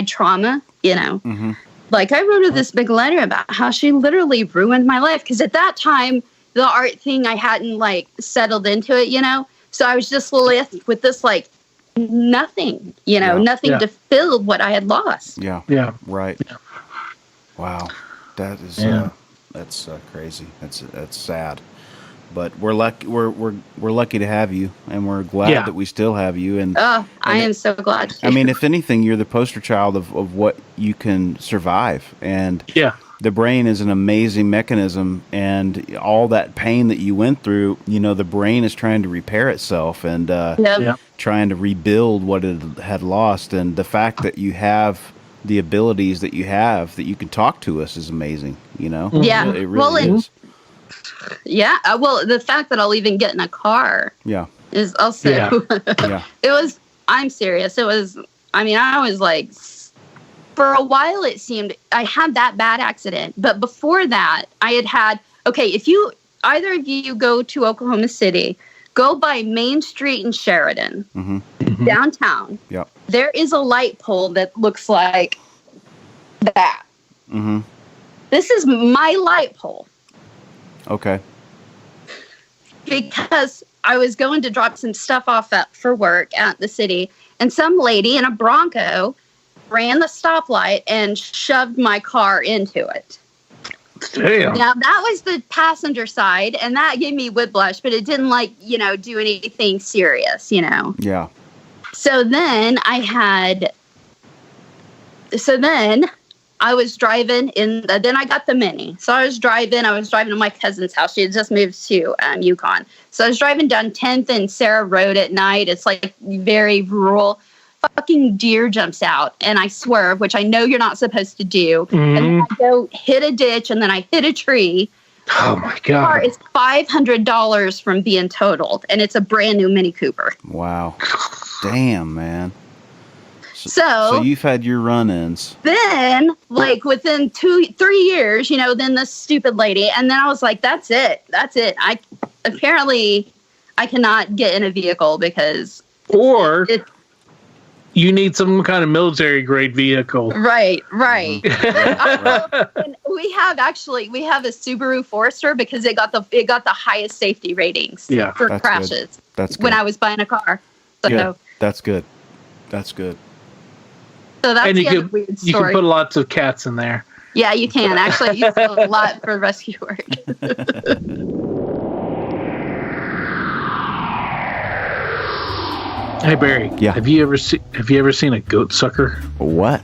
trauma, Mm-hmm. I wrote her this big letter about how she literally ruined my life. Because at that time, the art thing, I hadn't settled into it, So I was just left with this nothing, nothing to fill what I had lost. Yeah. Yeah. Right. Yeah. Wow. That is that's crazy. That's sad. But we're lucky. We're lucky to have you, and we're glad that we still have you. And I am so glad. I mean, if anything, you're the poster child of what you can survive. And the brain is an amazing mechanism, and all that pain that you went through, the brain is trying to repair itself and trying to rebuild what it had lost. And the fact that you have the abilities that you have, that you can talk to us, is amazing. Yeah, it really is. Yeah, well, the fact that I'll even get in a car is also I'm serious. It was, I mean, I was for a while it seemed I had that bad accident, but before that I had if either of you go to Oklahoma City, go by Main Street in Sheridan, downtown. Yep. There is a light pole that looks like that. Mm-hmm. This is my light pole. Okay. Because I was going to drop some stuff off for work at the city, and some lady in a Bronco ran the stoplight and shoved my car into it. Damn. Now, that was the passenger side, and that gave me whiplash, but it didn't, do anything serious, Yeah. So then I was driving then I got the Mini. So I was driving to my cousin's house. She had just moved to Yukon. So I was driving down 10th and Sarah Road at night. It's like very rural. Fucking deer jumps out and I swerve, which I know you're not supposed to do. And then I go hit a ditch and then I hit a tree. Oh my God. The car is $500 from being totaled and it's a brand new Mini Cooper. Wow. Damn, man. So you've had your run-ins. Then, like within 2-3 years, then this stupid lady, and then I was like, "That's it. I cannot get in a vehicle because you need some kind of military grade vehicle." Right. And we have a Subaru Forester because it got the highest safety ratings for crashes. Good. That's good. When I was buying a car. So yeah, that's good. So that's and the other weird story. You can put lots of cats in there. Yeah, you can. Actually, I use it a lot for rescue work. Hey Barry. Yeah. Have you ever seen a goat sucker? What?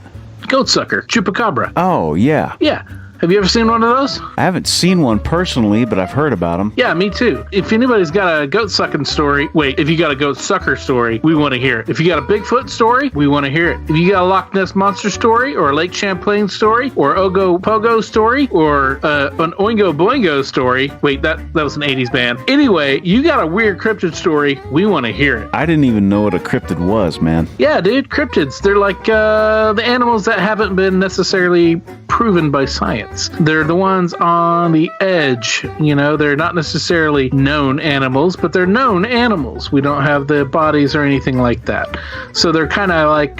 Goat sucker, chupacabra. Oh yeah. Yeah. Have you ever seen one of those? I haven't seen one personally, but I've heard about them. Yeah, me too. If anybody's got a goat sucking story, if you got a goat sucker story, we want to hear it. If you got a Bigfoot story, we want to hear it. If you got a Loch Ness Monster story, or a Lake Champlain story, or Ogo Pogo story, or an Oingo Boingo story. That was an 80s band. Anyway, you got a weird cryptid story, we want to hear it. I didn't even know what a cryptid was, man. Yeah, dude, cryptids. They're like the animals that haven't been necessarily proven by science. They're the ones on the edge. They're not necessarily known animals, but they're known animals. We don't have the bodies or anything like that. So they're kind of like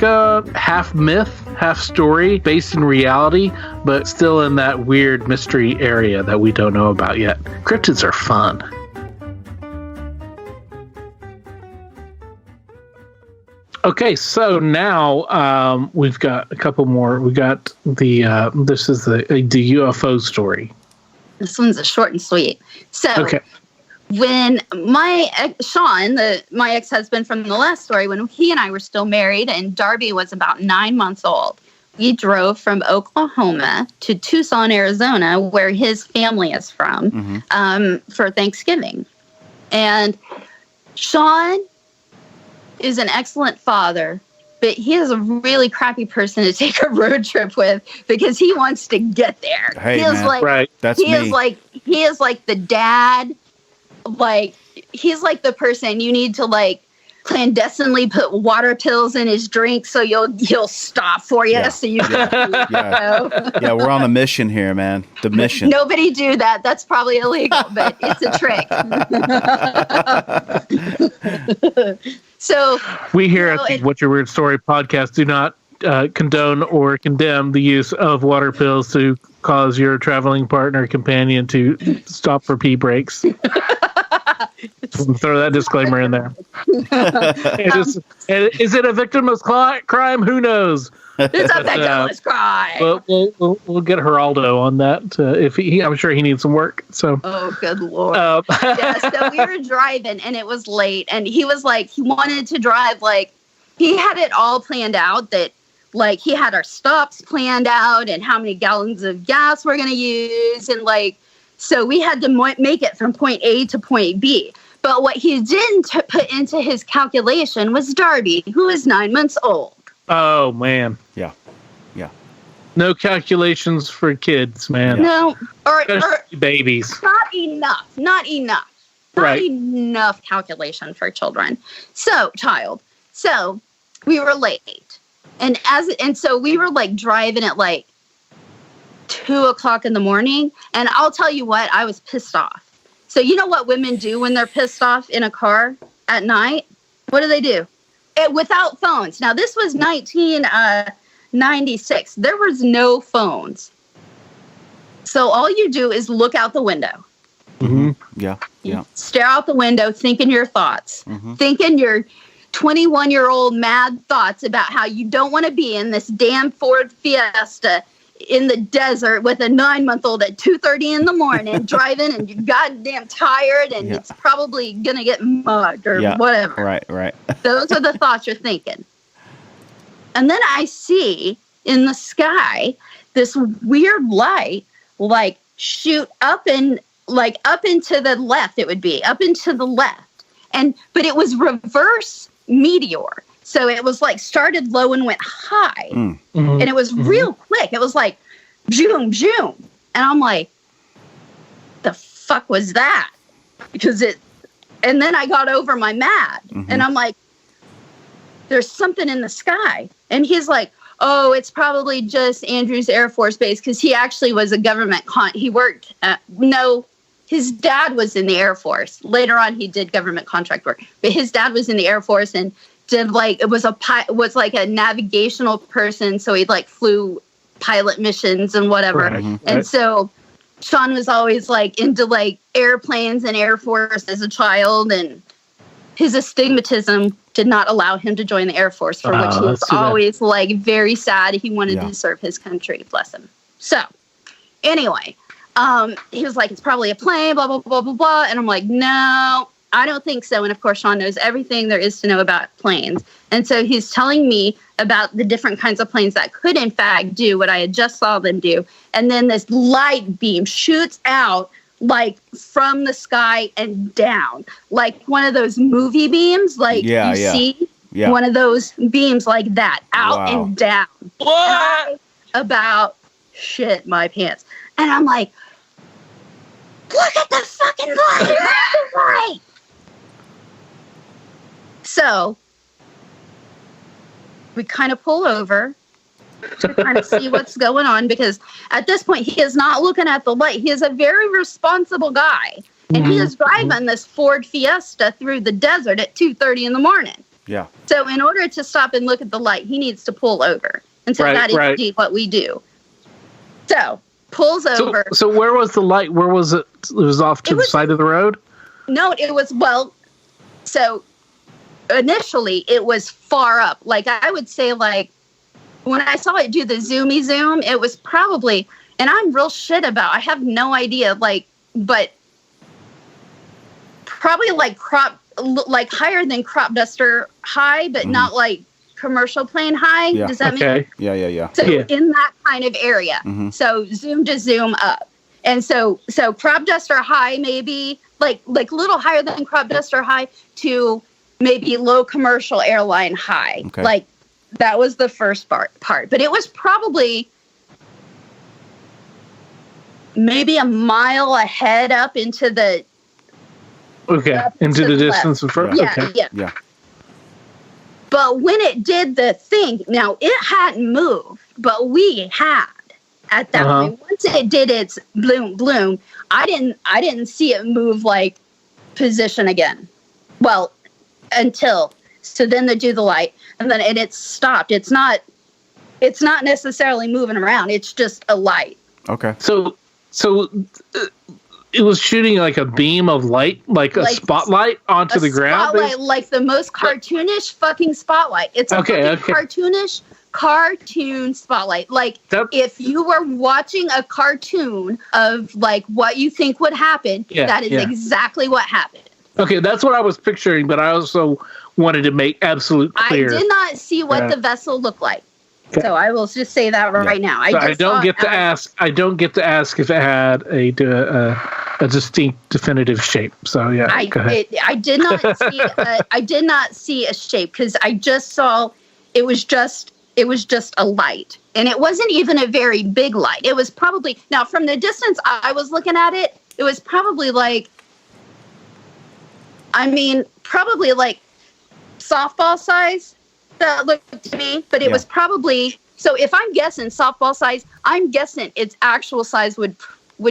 half myth, half story, based in reality, but still in that weird mystery area that we don't know about yet. Cryptids are fun. Okay, so now we've got a couple more. We got this is the UFO story. This one's a short and sweet. So okay. When my ex-husband from the last story, when he and I were still married and Darby was about 9 months old, we drove from Oklahoma to Tucson, Arizona, where his family is from, for Thanksgiving. And Sean is an excellent father, but he is a really crappy person to take a road trip with because he wants to get there. Hey, he is man. like, right. That's he me. He is like the dad. Like he's like the person you need to like clandestinely put water pills in his drink so he'll stop for you so you can Yeah, we're on a mission here, man. The mission. Nobody do that. That's probably illegal, but it's a trick. So we here at the What's Your Weird Story podcast do not condone or condemn the use of water pills to cause your traveling partner companion to stop for pee breaks. Throw that disclaimer in there. Is it a victimless crime? Who knows? It's a victimless crime. We'll get Geraldo on that. I'm sure he needs some work. So. Oh, good Lord. So we were driving and it was late, and he was like, he wanted to drive like he had it all planned out. That like he had our stops planned out and how many gallons of gas we're going to use, and like so we had to make it from point A to point B. But what he didn't put into his calculation was Darby, who is 9 months old. Oh, man. Yeah. No calculations for kids, man. No. Or babies. Not enough. Not Right. enough calculation for children. So we were late. And so we were like driving at like 2:00 in the morning. And I'll tell you what, I was pissed off. So you know what women do when they're pissed off in a car at night? What do? Without phones. Now, this was 1996. There was no phones. So all you do is look out the window. Mm-hmm. Yeah. You stare out the window, thinking your thoughts. Thinking your 21-year-old mad thoughts about how you don't want to be in this damn Ford Fiesta in the desert with a 9-month-old at 2:30 in the morning driving, and you're goddamn tired, and it's probably gonna get mugged or whatever. Right. Those are the thoughts you're thinking. And then I see in the sky this weird light like shoot up and like up into the left. It would be up into the left, but it was reverse meteor. So it was like started low and went high, and it was real quick. It was like zoom, zoom, and I'm like, the fuck was that? And then I got over my mad, and I'm like, there's something in the sky, and he's like, oh, it's probably just Andrews Air Force Base, because he actually was a government he worked his dad was in the Air Force. Later on, he did government contract work, but his dad was in the Air Force and did was like a navigational person. So he like flew pilot missions and whatever. Right. And so Sean was always like into like airplanes and Air Force as a child, and his astigmatism did not allow him to join the Air Force, for which he was always like very sad. He wanted to serve his country, bless him. So anyway, he was like, it's probably a plane, blah, blah, blah, blah, blah. And I'm like, no, I don't think so. And of course, Sean knows everything there is to know about planes. And so he's telling me about the different kinds of planes that could, in fact, do what I had just saw them do. And then this light beam shoots out like from the sky and down, like one of those movie beams, like see one of those beams like that, out and down. What? About shit my pants. And I'm like, look at the fucking light! So we kind of pull over to kind of see what's going on, because at this point he is not looking at the light. He is a very responsible guy, and he is driving this Ford Fiesta through the desert at 2:30 in the morning. Yeah. So in order to stop and look at the light, he needs to pull over, and so that is indeed what we do. So pulls over. So where was the light? Where was it? It was off to the side of the road? No, it was, so initially it was far up. Like I would say, like when I saw it do the zoomy zoom, it was probably, and I'm real shit about, I have no idea, like, but probably like higher than crop duster high, but not like commercial plane high. Yeah. Does that make? Yeah. So in that kind of area. So zoom to zoom up. And so crop duster high, maybe like little higher than crop duster high to maybe low commercial airline high. Okay. Like that was the first part. But it was probably maybe a mile ahead up into the into the distance of front. Yeah. But when it did the thing, now it hadn't moved, but we had at that point. Once it did its bloom, I didn't see it move like position again. Well, so then they do the light, and then it stopped. It's not necessarily moving around. It's just a light. Okay. So it was shooting like a beam of light, like a spotlight onto the ground. Spotlight, like the most cartoonish fucking spotlight. It's a cartoonish cartoon spotlight. Like if you were watching a cartoon of like what you think would happen, that is exactly what happened. Okay, that's what I was picturing, but I also wanted to make absolute clear. I did not see what the vessel looked like. Okay. So I will just say that right now. I don't get to ask if it had a distinct, definitive shape. So go ahead. I did not see. I did not see a shape, because I just saw it was just a light, and it wasn't even a very big light. It was probably, now from the distance I was looking at it, it was probably like, probably like softball size. That looked to me, but it was probably, so if I'm guessing softball size, I'm guessing its actual size would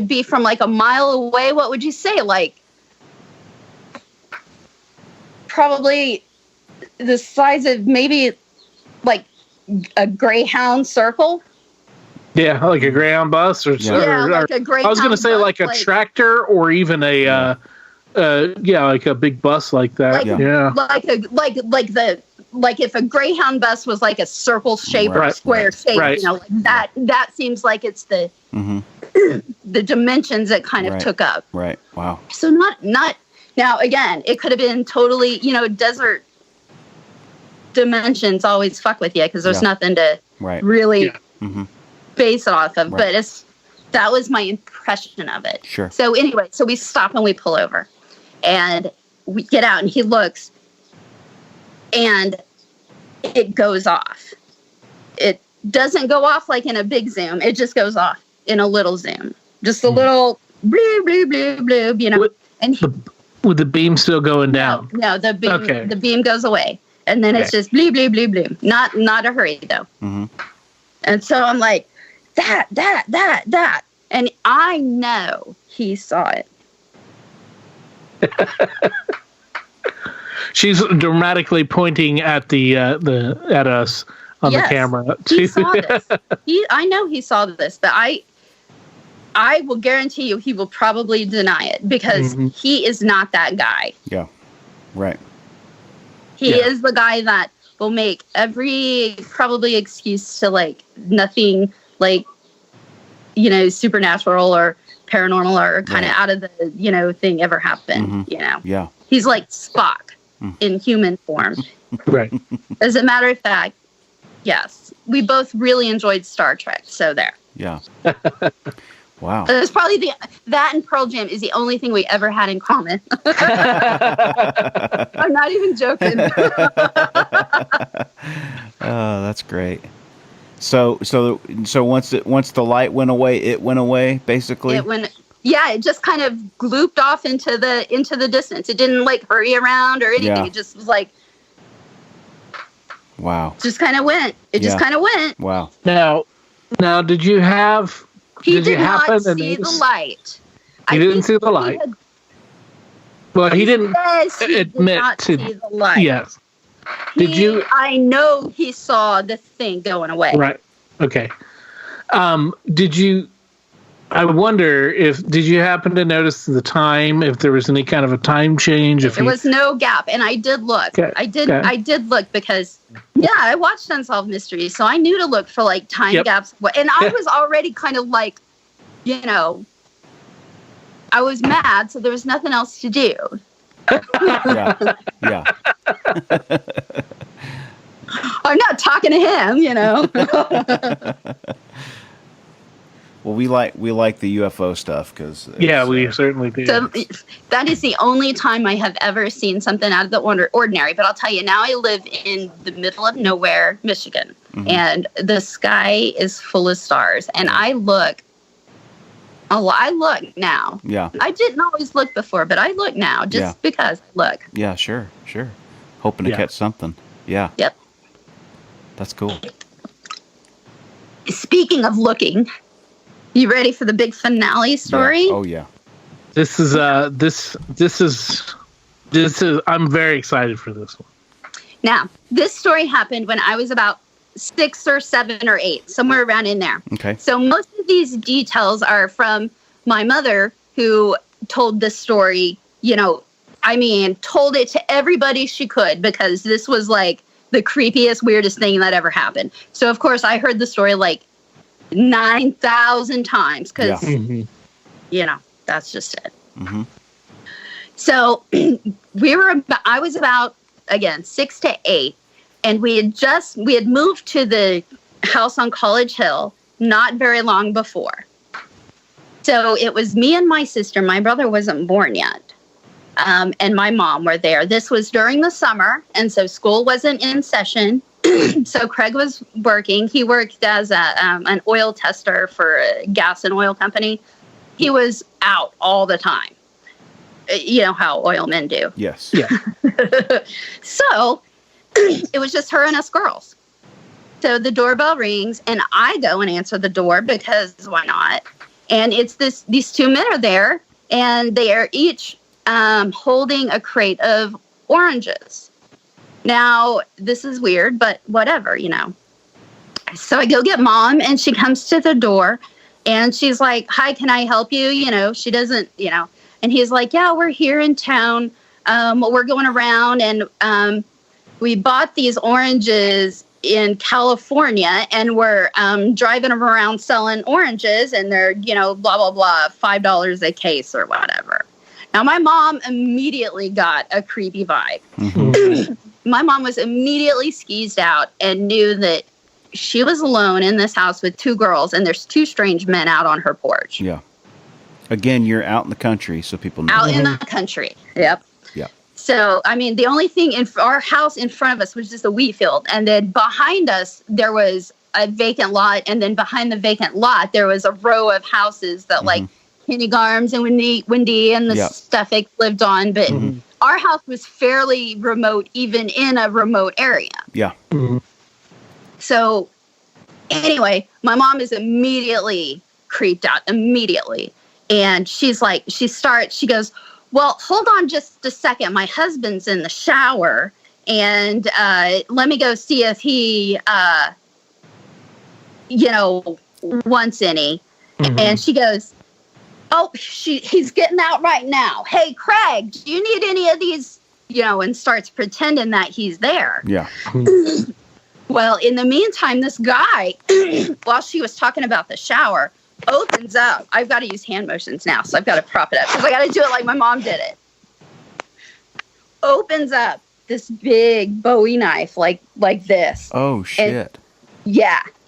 be from like a mile away. What would you say? Like probably the size of maybe like a Greyhound circle. Yeah, like a Greyhound bus or like a Greyhound. I was going to say like a tractor, or even a like a big bus like that. Like if a Greyhound bus was like a circle shape or square shape, like that seems like it's the the dimensions it kind of took up. Right. Wow. So not now again, it could have been totally, desert dimensions always fuck with you, because there's nothing to really base it off of, Right. but that was my impression of it. Sure. So anyway, so we stop and we pull over, and we get out, and he looks, and it goes off. It doesn't go off like in a big zoom. It just goes off in a little zoom, just a little blue, blue, blue, blue, you know. And with the beam still going down. no, the beam, Okay. the beam goes away, and then it's just blue, blue, blue, blue. Not a hurry though. Mm-hmm. And so I'm like, that, and I know he saw it. She's dramatically pointing at at us on Yes, the camera. He saw this. I know he saw this, but I will guarantee you he will probably deny it because he is not that guy. Yeah. Right. He is the guy that will make every probably excuse to like nothing like, you know, supernatural or paranormal or kind of out of the, you know, thing ever happened, you know. Yeah. He's like Spock in human form. Right. As a matter of fact, yes, we both really enjoyed Star Trek. So there. Yeah. Wow. It's probably that and Pearl Jam is the only thing we ever had in common. I'm not even joking. Oh, that's great. So once the light went away, it went away basically. It just kind of glooped off into the distance. It didn't like hurry around or anything. Yeah. It just was like, Wow. just kind of went. It just kind of went. Wow. Now, did you have? He did you did not happen to see the notice- light. He didn't see the light. Well, he didn't Did admit not to. see the light. Yes. Did you? I know he saw the thing going away. Right. Okay. Did you? I wonder did you happen to notice the time? If there was any kind of a time change? There was no gap, and I did look. Okay. I did look because I watched Unsolved Mysteries, so I knew to look for like time gaps. And I was already kind of like, you know, I was mad, so there was nothing else to do. Yeah. Yeah. I'm not talking to him, you know. Well, we like the UFO stuff because we certainly do. So that is the only time I have ever seen something out of the ordinary. But I'll tell you, now I live in the middle of nowhere, Michigan, and the sky is full of stars. And I look now. Yeah. I didn't always look before, but I look now just because I look. Yeah. Sure. Hoping to catch something. Yeah. Yep. That's cool. Speaking of looking, you ready for the big finale story? Yeah. Oh yeah. This is I'm very excited for this one. Now, this story happened when I was about 6 or 7 or 8, somewhere around in there. Okay. So most of these details are from my mother, who told this story, you know, I mean, told it to everybody she could, because this was like the creepiest, weirdest thing that ever happened. So, of course, I heard the story like 9,000 times because, you know, that's just it. Mm-hmm. So I was about, again, 6 to 8, and we had moved to the house on College Hill not very long before. So it was me and my sister. My brother wasn't born yet. And my mom were there. This was during the summer, and so school wasn't in session. So Craig was working. He worked as an oil tester for a gas and oil company. He was out all the time. You know how oil men do. Yes. Yeah. So it was just her and us girls. So the doorbell rings, and I go and answer the door because why not? And it's these two men are there, and they are each holding a crate of oranges. Now, this is weird, but whatever, you know. So I go get Mom, and she comes to the door, and she's like, "Hi, can I help you?" You know, she doesn't, you know. And he's like, "Yeah, we're here in town. We're going around, and we bought these oranges in California, and we're driving them around selling oranges, and they're, you know, blah, blah, blah, $5 a case or whatever." Now, my mom immediately got a creepy vibe. Mm-hmm. My mom was immediately skeezed out and knew that she was alone in this house with 2 girls, and there's 2 strange men out on her porch. Yeah. Again, you're out in the country, so people know. Out in the country. Yep. Yeah. So, I mean, the only thing in our house in front of us was just a wheat field. And then behind us, there was a vacant lot. And then behind the vacant lot, there was a row of houses that like Kenny Garms and Wendy and the Steffick lived on. But our house was fairly remote, even in a remote area. Yeah. So anyway, my mom is immediately creeped out, immediately. And she's like, she goes, well, hold on just a second. My husband's in the shower, and let me go see if he, wants any. And she goes, oh, he's getting out right now. Hey, Craig, do you need any of these? And starts pretending that he's there. Yeah. Well, in the meantime, this guy, while she was talking about the shower, opens up. I've got to use hand motions now, so I've got to prop it up because I got to do it like my mom did it. Opens up this big Bowie knife like this. Oh, shit.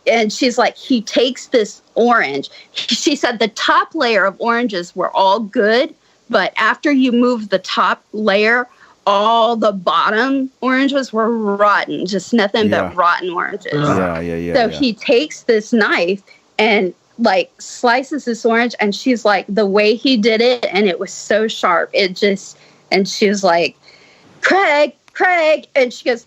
And she's like, he takes this orange. She said the top layer of oranges were all good, but after you move the top layer, all the bottom oranges were rotten, just nothing but rotten oranges. So he takes this knife and like slices this orange, and she's like, the way he did it, and it was so sharp, and she was like, Craig, and she goes,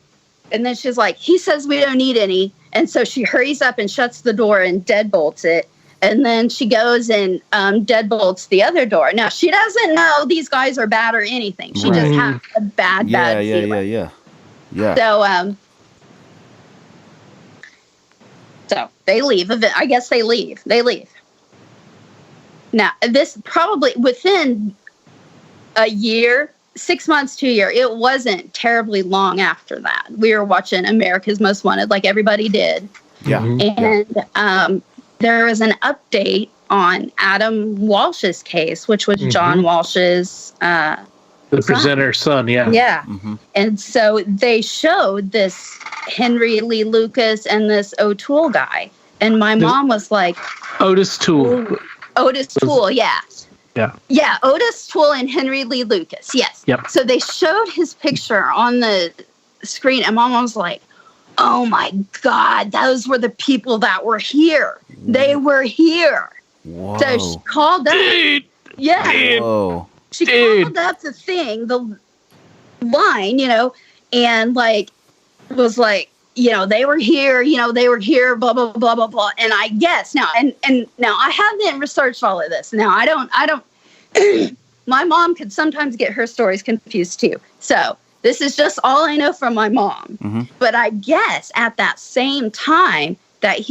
and then she's like, he says we don't need any, and so she hurries up and shuts the door and deadbolts it, and then she goes and deadbolts the other door. Now she doesn't know these guys are bad or anything. She just has a bad feeling. So they leave. I guess they leave. Now, this probably within a year, 6 months to a year, it wasn't terribly long after that. We were watching America's Most Wanted like everybody did. Yeah. And there was an update on Adam Walsh's case, which was John Walsh's the presenter's son, Yeah. And so they showed this Henry Lee Lucas and this O'Toole guy. And my mom was like... Otis Toole. Otis Toole, yeah. Yeah, Otis Toole and Henry Lee Lucas, yes. Yep. So they showed his picture on the screen, and Mom was like, oh my God, those were the people that were here. They were here. Whoa. So she called up. Yeah. Whoa. She called up the line, and like was like, they were here, blah, blah, blah, blah, blah. And I guess now, and now I haven't researched all of this. Now I don't, my mom could sometimes get her stories confused too. So this is just all I know from my mom. But I guess at that same time that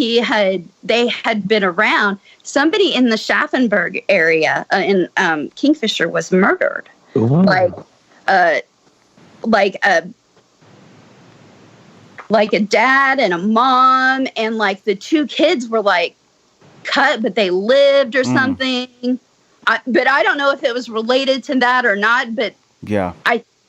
they had been around, somebody in the Schaffenburg area in Kingfisher was murdered. Ooh. Like a dad and a mom, and like the 2 kids were like cut, but they lived or something. But I don't know if it was related to that or not. But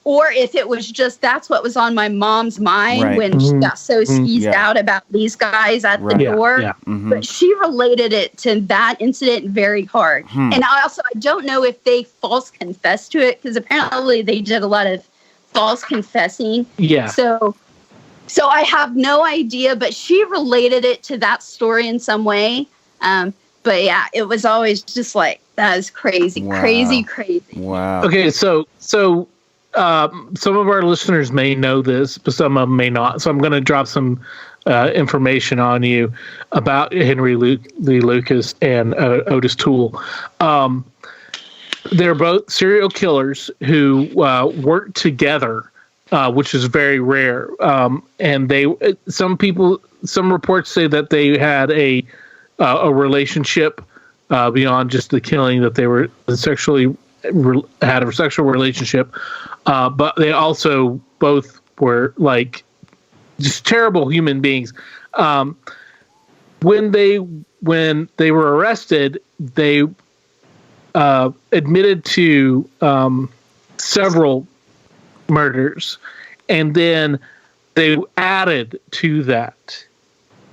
or if it was just that's what was on my mom's mind when she got so skeezed out about these guys at the door. Yeah. But she related it to that incident very hard. And I don't know if they false confessed to it, because apparently they did a lot of false confessing. Yeah. So I have no idea, but she related it to that story in some way. But yeah, it was always just like, that is crazy, crazy. Wow. Okay, so some of our listeners may know this, but some of them may not. So I'm going to drop some information on you about Henry Lee Lucas and Otis Toole. They're both serial killers who worked together, which is very rare. And some reports say that they had a relationship beyond just the killing, that they were had a sexual relationship, but they also both were like just terrible human beings. When they were arrested, they admitted to several murders, and then they added to that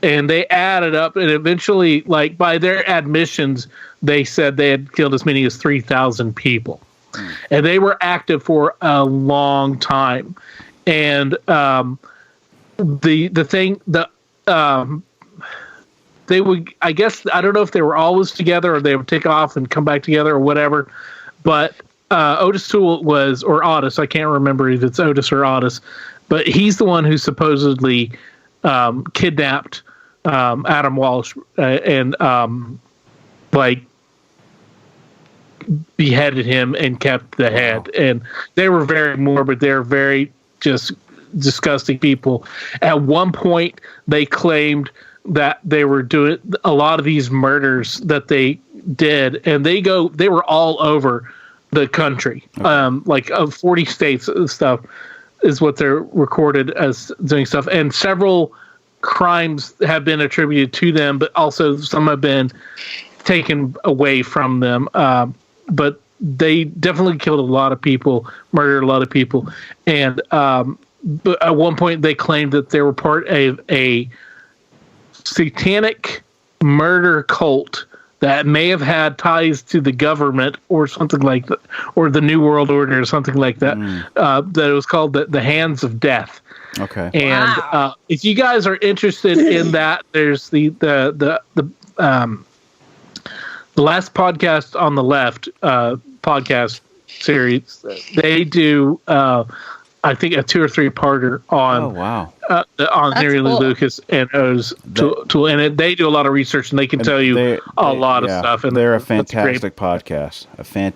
and they added up, and eventually, like by their admissions, they said they had killed as many as 3,000 people, and they were active for a long time. And they would, I guess, I don't know if they were always together or they would take off and come back together or whatever, but Otis Toole was, or Otis, I can't remember if it's Otis or Otis, but he's the one who supposedly kidnapped Adam Walsh and like beheaded him and kept the head. And they were very morbid. They're very just disgusting people. At one point, they claimed that they were doing a lot of these murders that they did, and they were all over the country, like 40 states and stuff is what they're recorded as doing stuff. And several crimes have been attributed to them, but also some have been taken away from them. But they definitely killed a lot of people, murdered a lot of people. And but at one point they claimed that they were part of a satanic murder cult that may have had ties to the government or something like that, or the New World Order or something like that. That it was called the Hands of Death. Okay. And if you guys are interested in that, there's the last podcast on the left podcast series. They do I think a 2 or 3 parter on on Henry Lee Lucas and Otis Toole, and they do a lot of research and they can tell you a lot of stuff. And they're a fantastic podcast.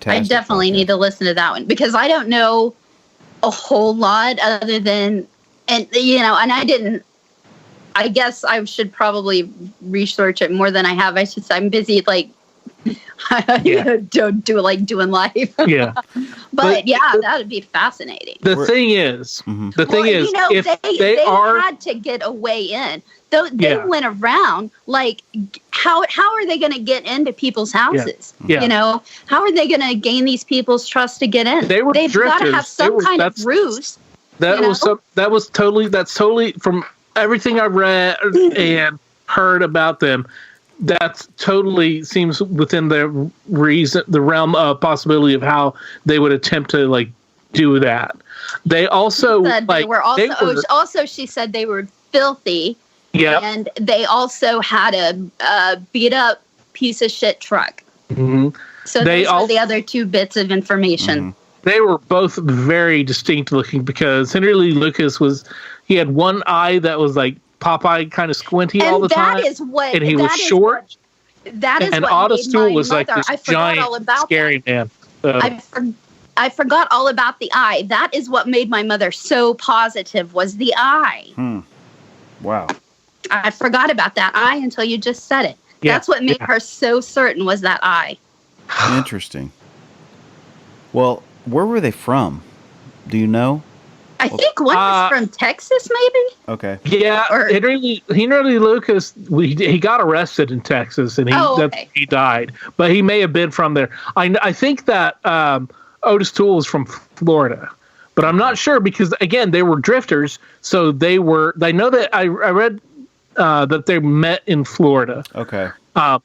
I definitely need to listen to that one because I don't know a whole lot other than, and I guess I should probably research it more than I have. I'm busy don't do it like doing live. But that would be fascinating. The thing is, if they had to get a way in. They went around, like, how are they going to get into people's houses? Yeah. How are they going to gain these people's trust to get in? They've got to have some kind of ruse. That's totally from everything I read and heard about them. That totally seems within the realm of possibility of how they would attempt to do that. They also she said they were filthy. Yeah, and they also had a beat up piece of shit truck. Mm-hmm. So those were the other 2 bits of information. Mm-hmm. They were both very distinct looking because Henry Lee Lucas he had one eye that was like Popeye, kind of squinty all the time. And he was short. And Otis Toole was like this giant, scary man. So. I forgot all about the eye. That is what made my mother so positive, was the eye. Wow. I forgot about that eye until you just said it. Yeah. That's what made her so certain, was that eye. Interesting. Well, where were they from? Do you know? I think one was from Texas, maybe. Okay. Yeah, Henry Lee Lucas. He got arrested in Texas, and he died. But he may have been from there. I think that Otis Toole is from Florida, but I'm not sure because again they were drifters. So they were. I know that I read that they met in Florida. Okay. But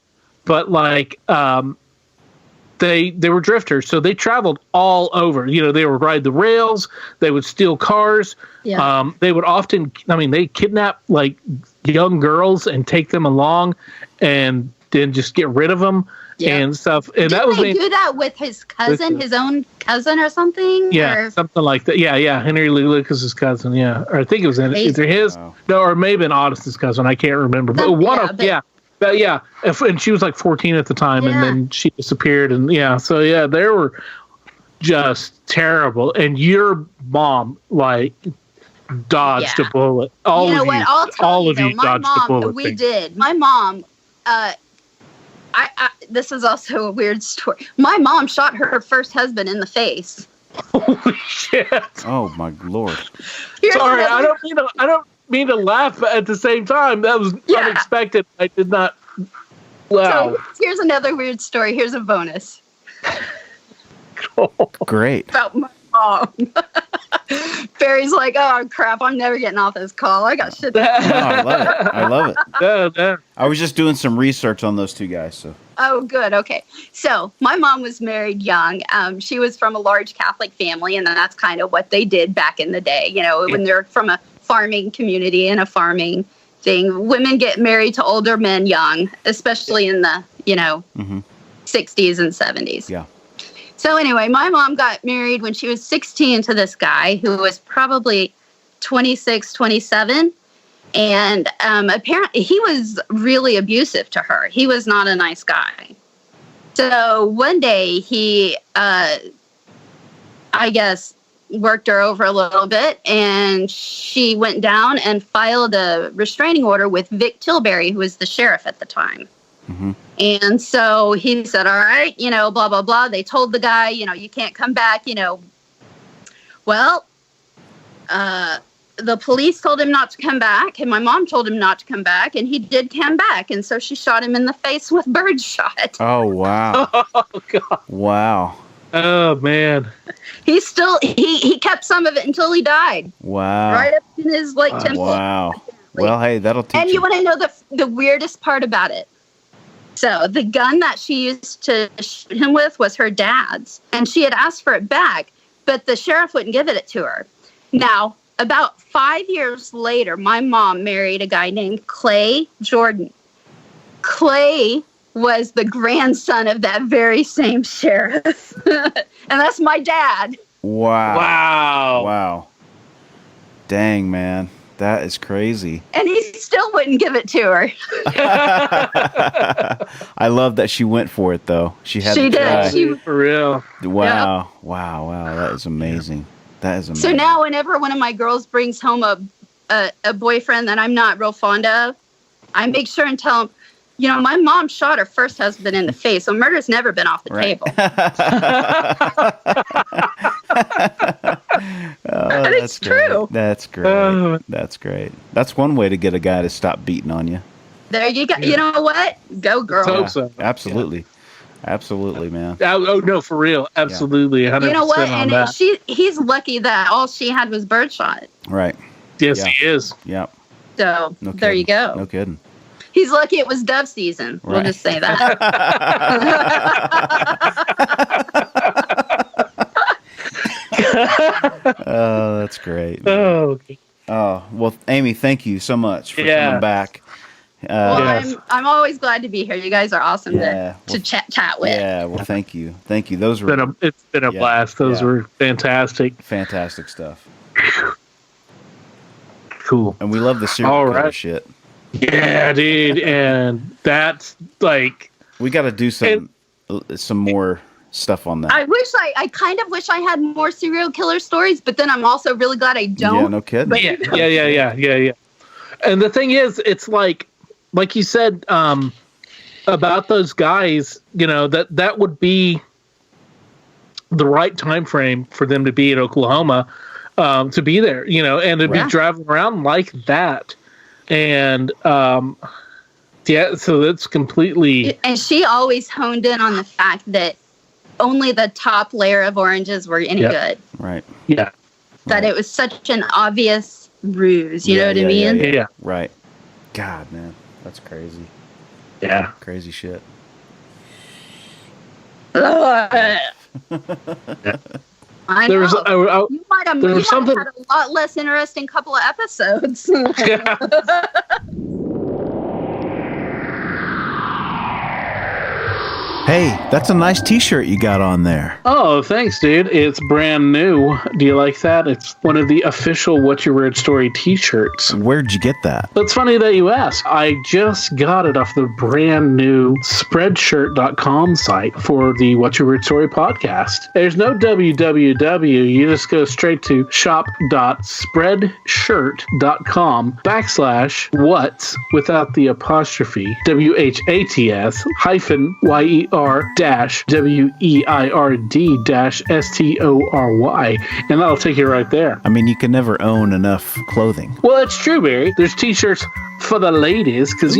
they were drifters, so they traveled all over. They would ride the rails. They would steal cars. Yeah. They would often, they kidnap young girls and take them along, and then just get rid of them and stuff. And Didn't they do that with his cousin, his own cousin, or something? Yeah, something like that. Yeah, Henry Lee Lucas's cousin. Yeah, or I think it was either his, or maybe an Otis's cousin. I can't remember, but But and she was like 14 at the time, and then she disappeared, and they were just terrible. And your mom dodged a bullet. All of you dodged a bullet. We did. My mom, this is also a weird story. My mom shot her first husband in the face. Holy shit! Oh my Lord! Sorry, I don't mean to laugh, but at the same time, that was unexpected. I did not. Wow. So here's another weird story. Here's a bonus. Great. About my mom. Barry's like, oh crap, I'm never getting off this call. I got shit. No, I love it. I love it. No. I was just doing some research on those two guys. So. Oh, good. Okay. So my mom was married young. She was from a large Catholic family, and that's kind of what they did back in the day. You know, when they're from a farming community and a farming thing, women get married to older men young, especially in the, 60s and 70s. Yeah. So anyway, my mom got married when she was 16 to this guy who was probably 26, 27. And apparently he was really abusive to her. He was not a nice guy. So one day he, I guess, worked her over a little bit, and she went down and filed a restraining order with Vic Tilbury, who was the sheriff at the time. Mm-hmm. And so he said, all right, blah, blah, blah. They told the guy, you can't come back, Well, the police told him not to come back, and my mom told him not to come back, and he did come back. And so she shot him in the face with birdshot. Oh, wow. Oh, God. Wow. Oh, man. He still, he kept some of it until he died. Wow. Right up in his, temple. Wow. Well, hey, that'll teach you. And you want to know the weirdest part about it? So the gun that she used to shoot him with was her dad's, and she had asked for it back, but the sheriff wouldn't give it to her. Now, about 5 years later, my mom married a guy named Clay Jordan. Clay was the grandson of that very same sheriff. And that's my dad. Wow. Wow. Dang, man. That is crazy. And he still wouldn't give it to her. I love that she went for it, though. She had to try. She, for real. Wow. Yep. Wow. That is amazing. That is amazing. So now whenever one of my girls brings home a boyfriend that I'm not real fond of, I make sure and tell him, my mom shot her first husband in the face, so murder's never been off the table. And it's true. That's great. That's great. That's one way to get a guy to stop beating on you. There you go. Yeah. You know what? Go, girl. Hope so. Absolutely. Yeah. Absolutely, man. Oh, no, for real. Absolutely. 100% you know what? On and that. He's lucky that all she had was birdshot. Right. Yes, he is. Yep. So there you go. No kidding. He's lucky it was dove season. Right. We'll just say that. Oh, that's great. Man. Oh, okay. Oh, well, Amy, thank you so much for coming back. Well, I'm always glad to be here. You guys are awesome to chat with. Yeah, well, thank you. Those were it's been a blast. Those were fantastic. Fantastic stuff. Cool. And we love the serial killer shit. Yeah, dude, and that's like we got to do some more stuff on that. I kind of wish I had more serial killer stories, but then I'm also really glad I don't. Yeah, no kidding. But yeah. And the thing is, it's like you said about those guys, that would be the right time frame for them to be in Oklahoma, to be there, and to be driving around like that. And so that's completely. And she always honed in on the fact that only the top layer of oranges were any good. Right. Yeah. That it was such an obvious ruse. You know what I mean? Yeah. Right. God, man, that's crazy. Yeah. Crazy shit. I know. You might have had a lot less interesting couple of episodes. Hey, that's a nice t-shirt you got on there. Oh, thanks, dude. It's brand new. Do you like that? It's one of the official What's Your Weird Story t-shirts. Where'd you get that? It's funny that you ask. I just got it off the brand new Spreadshirt.com site for the What's Your Weird Story podcast. There's no www. You just go straight to shop.spreadshirt.com/what's without the apostrophe WHATS hyphen YER-WEIRD-STORY, and that'll take you right there. I mean, you can never own enough clothing. Well, it's true, Barry. There's t-shirts for the ladies, because,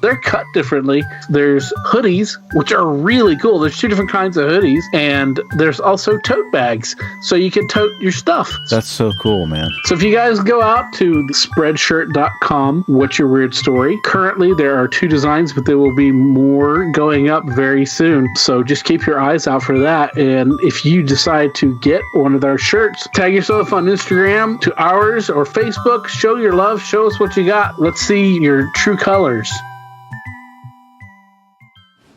they're cut differently. There's hoodies, which are really cool. There's 2 different kinds of hoodies, and there's also tote bags, so you can tote your stuff. That's so cool, man. So if you guys go out to spreadshirt.com, What's Your Weird Story? Currently, there are 2 designs, but there will be more going up very soon. So just keep your eyes out for that. And if you decide to get one of our shirts, tag yourself on Instagram to ours or Facebook. Show your love. Show us what you got. Let's see your true colors.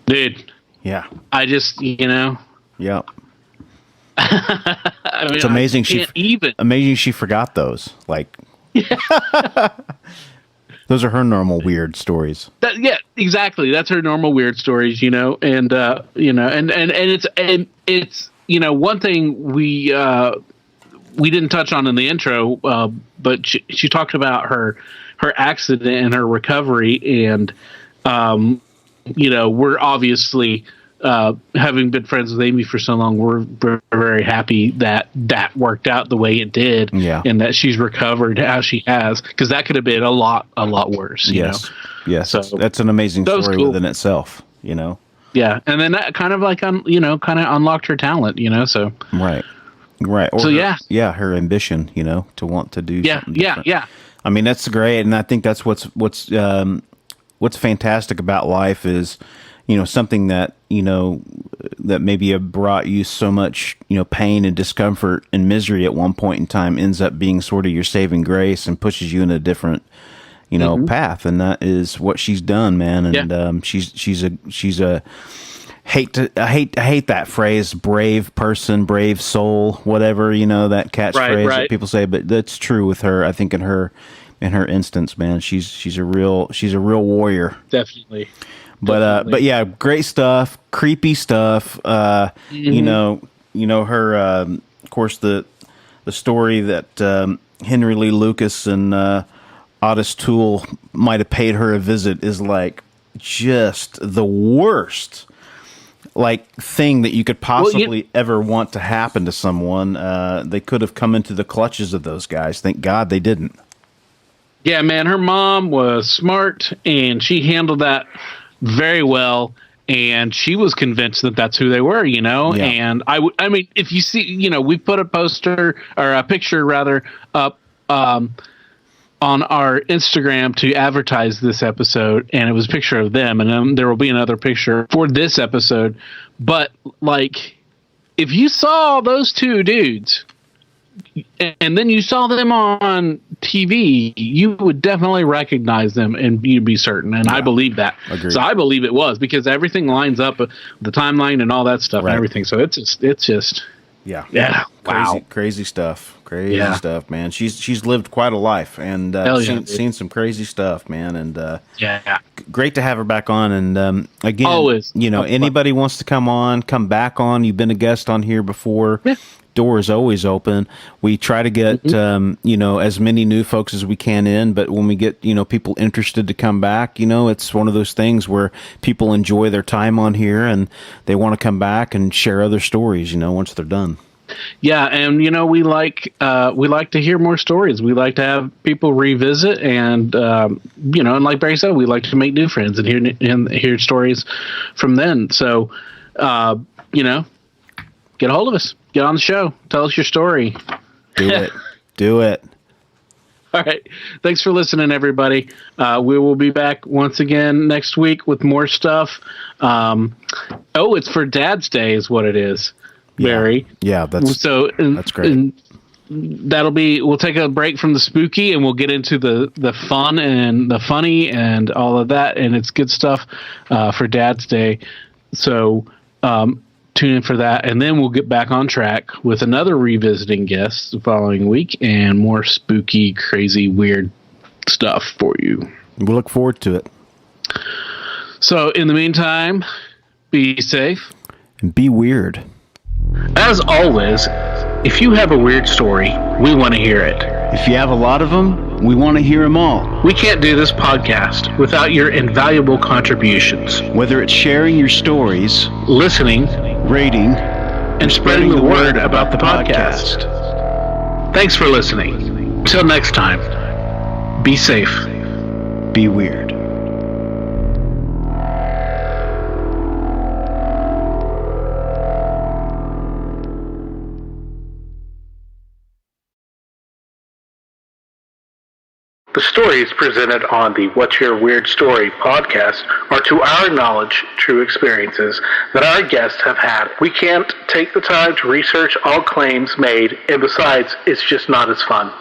Dude. Yeah. I just, Yep. I mean, It's amazing amazing she forgot those. Like, those are her normal weird stories. Yeah, exactly. That's her normal weird stories, and it's one thing we didn't touch on in the intro, but she talked about her accident and her recovery, and we're obviously having been friends with Amy for so long, we're very happy that worked out the way it did, and that she's recovered how she has, because that could have been a lot worse. Yes, yes. So that's an amazing story within itself. Yeah, and then that kind of unlocked her talent. So right. Or so her ambition. To want to do something different. Yeah. I mean, that's great, and I think that's what's fantastic about life is, something that, that maybe have brought you so much, pain and discomfort and misery at one point in time ends up being sort of your saving grace and pushes you in a different, path. And that is what she's done, man. And she's a I hate that phrase, brave person, brave soul, whatever, that catchphrase that people say, but that's true with her. I think in her instance, man, she's a real warrior. Definitely. But yeah, great stuff, creepy stuff. Her, of course, the story that Henry Lee Lucas and Otis Toole might have paid her a visit is like just the worst thing that you could possibly ever want to happen to someone. They could have come into the clutches of those guys. Thank God they didn't. Yeah, man, her mom was smart, and she handled that very well, and she was convinced that that's who they were, and I mean, if you see, we put a poster or a picture rather up on our Instagram to advertise this episode, and it was a picture of them, and then there will be another picture for this episode. But if you saw those 2 dudes and then you saw them on TV, you would definitely recognize them, and you'd be certain. And I believe that. Agreed. So I believe it was, because everything lines up, the timeline and all that stuff and everything. So it's just yeah. Wow. Crazy stuff. Crazy stuff, man. She's lived quite a life, and seen some crazy stuff, man. And great to have her back on. And again, always, anybody wants to come back on. You've been a guest on here before. Yeah. Door is always open. We try to get as many new folks as we can in, but when we get people interested to come back, it's one of those things where people enjoy their time on here and they want to come back and share other stories, once they're done. Yeah, and we like to hear more stories. We like to have people revisit, and and like Barry said, we like to make new friends and hear stories from them. So, get a hold of us. Get on the show. Tell us your story. Do it. Do it. All right. Thanks for listening, everybody. We will be back once again next week with more stuff. It's for Dad's Day is what it is, Barry. Yeah, that's great. And we'll take a break from the spooky, and we'll get into the fun and the funny and all of that. And it's good stuff for Dad's Day. So, tune in for that, and then we'll get back on track with another revisiting guest the following week and more spooky, crazy, weird stuff for you. We look forward to it. So in the meantime, be safe and be weird. As always, if you have a weird story, we want to hear it. If you have a lot of them, we want to hear them all. We can't do this podcast without your invaluable contributions. Whether it's sharing your stories, listening, rating, and spreading the word about the podcast. Thanks for listening. Till next time, be safe. Be weird. The stories presented on the What's Your Weird Story podcast are, to our knowledge, true experiences that our guests have had. We can't take the time to research all claims made, and besides, it's just not as fun.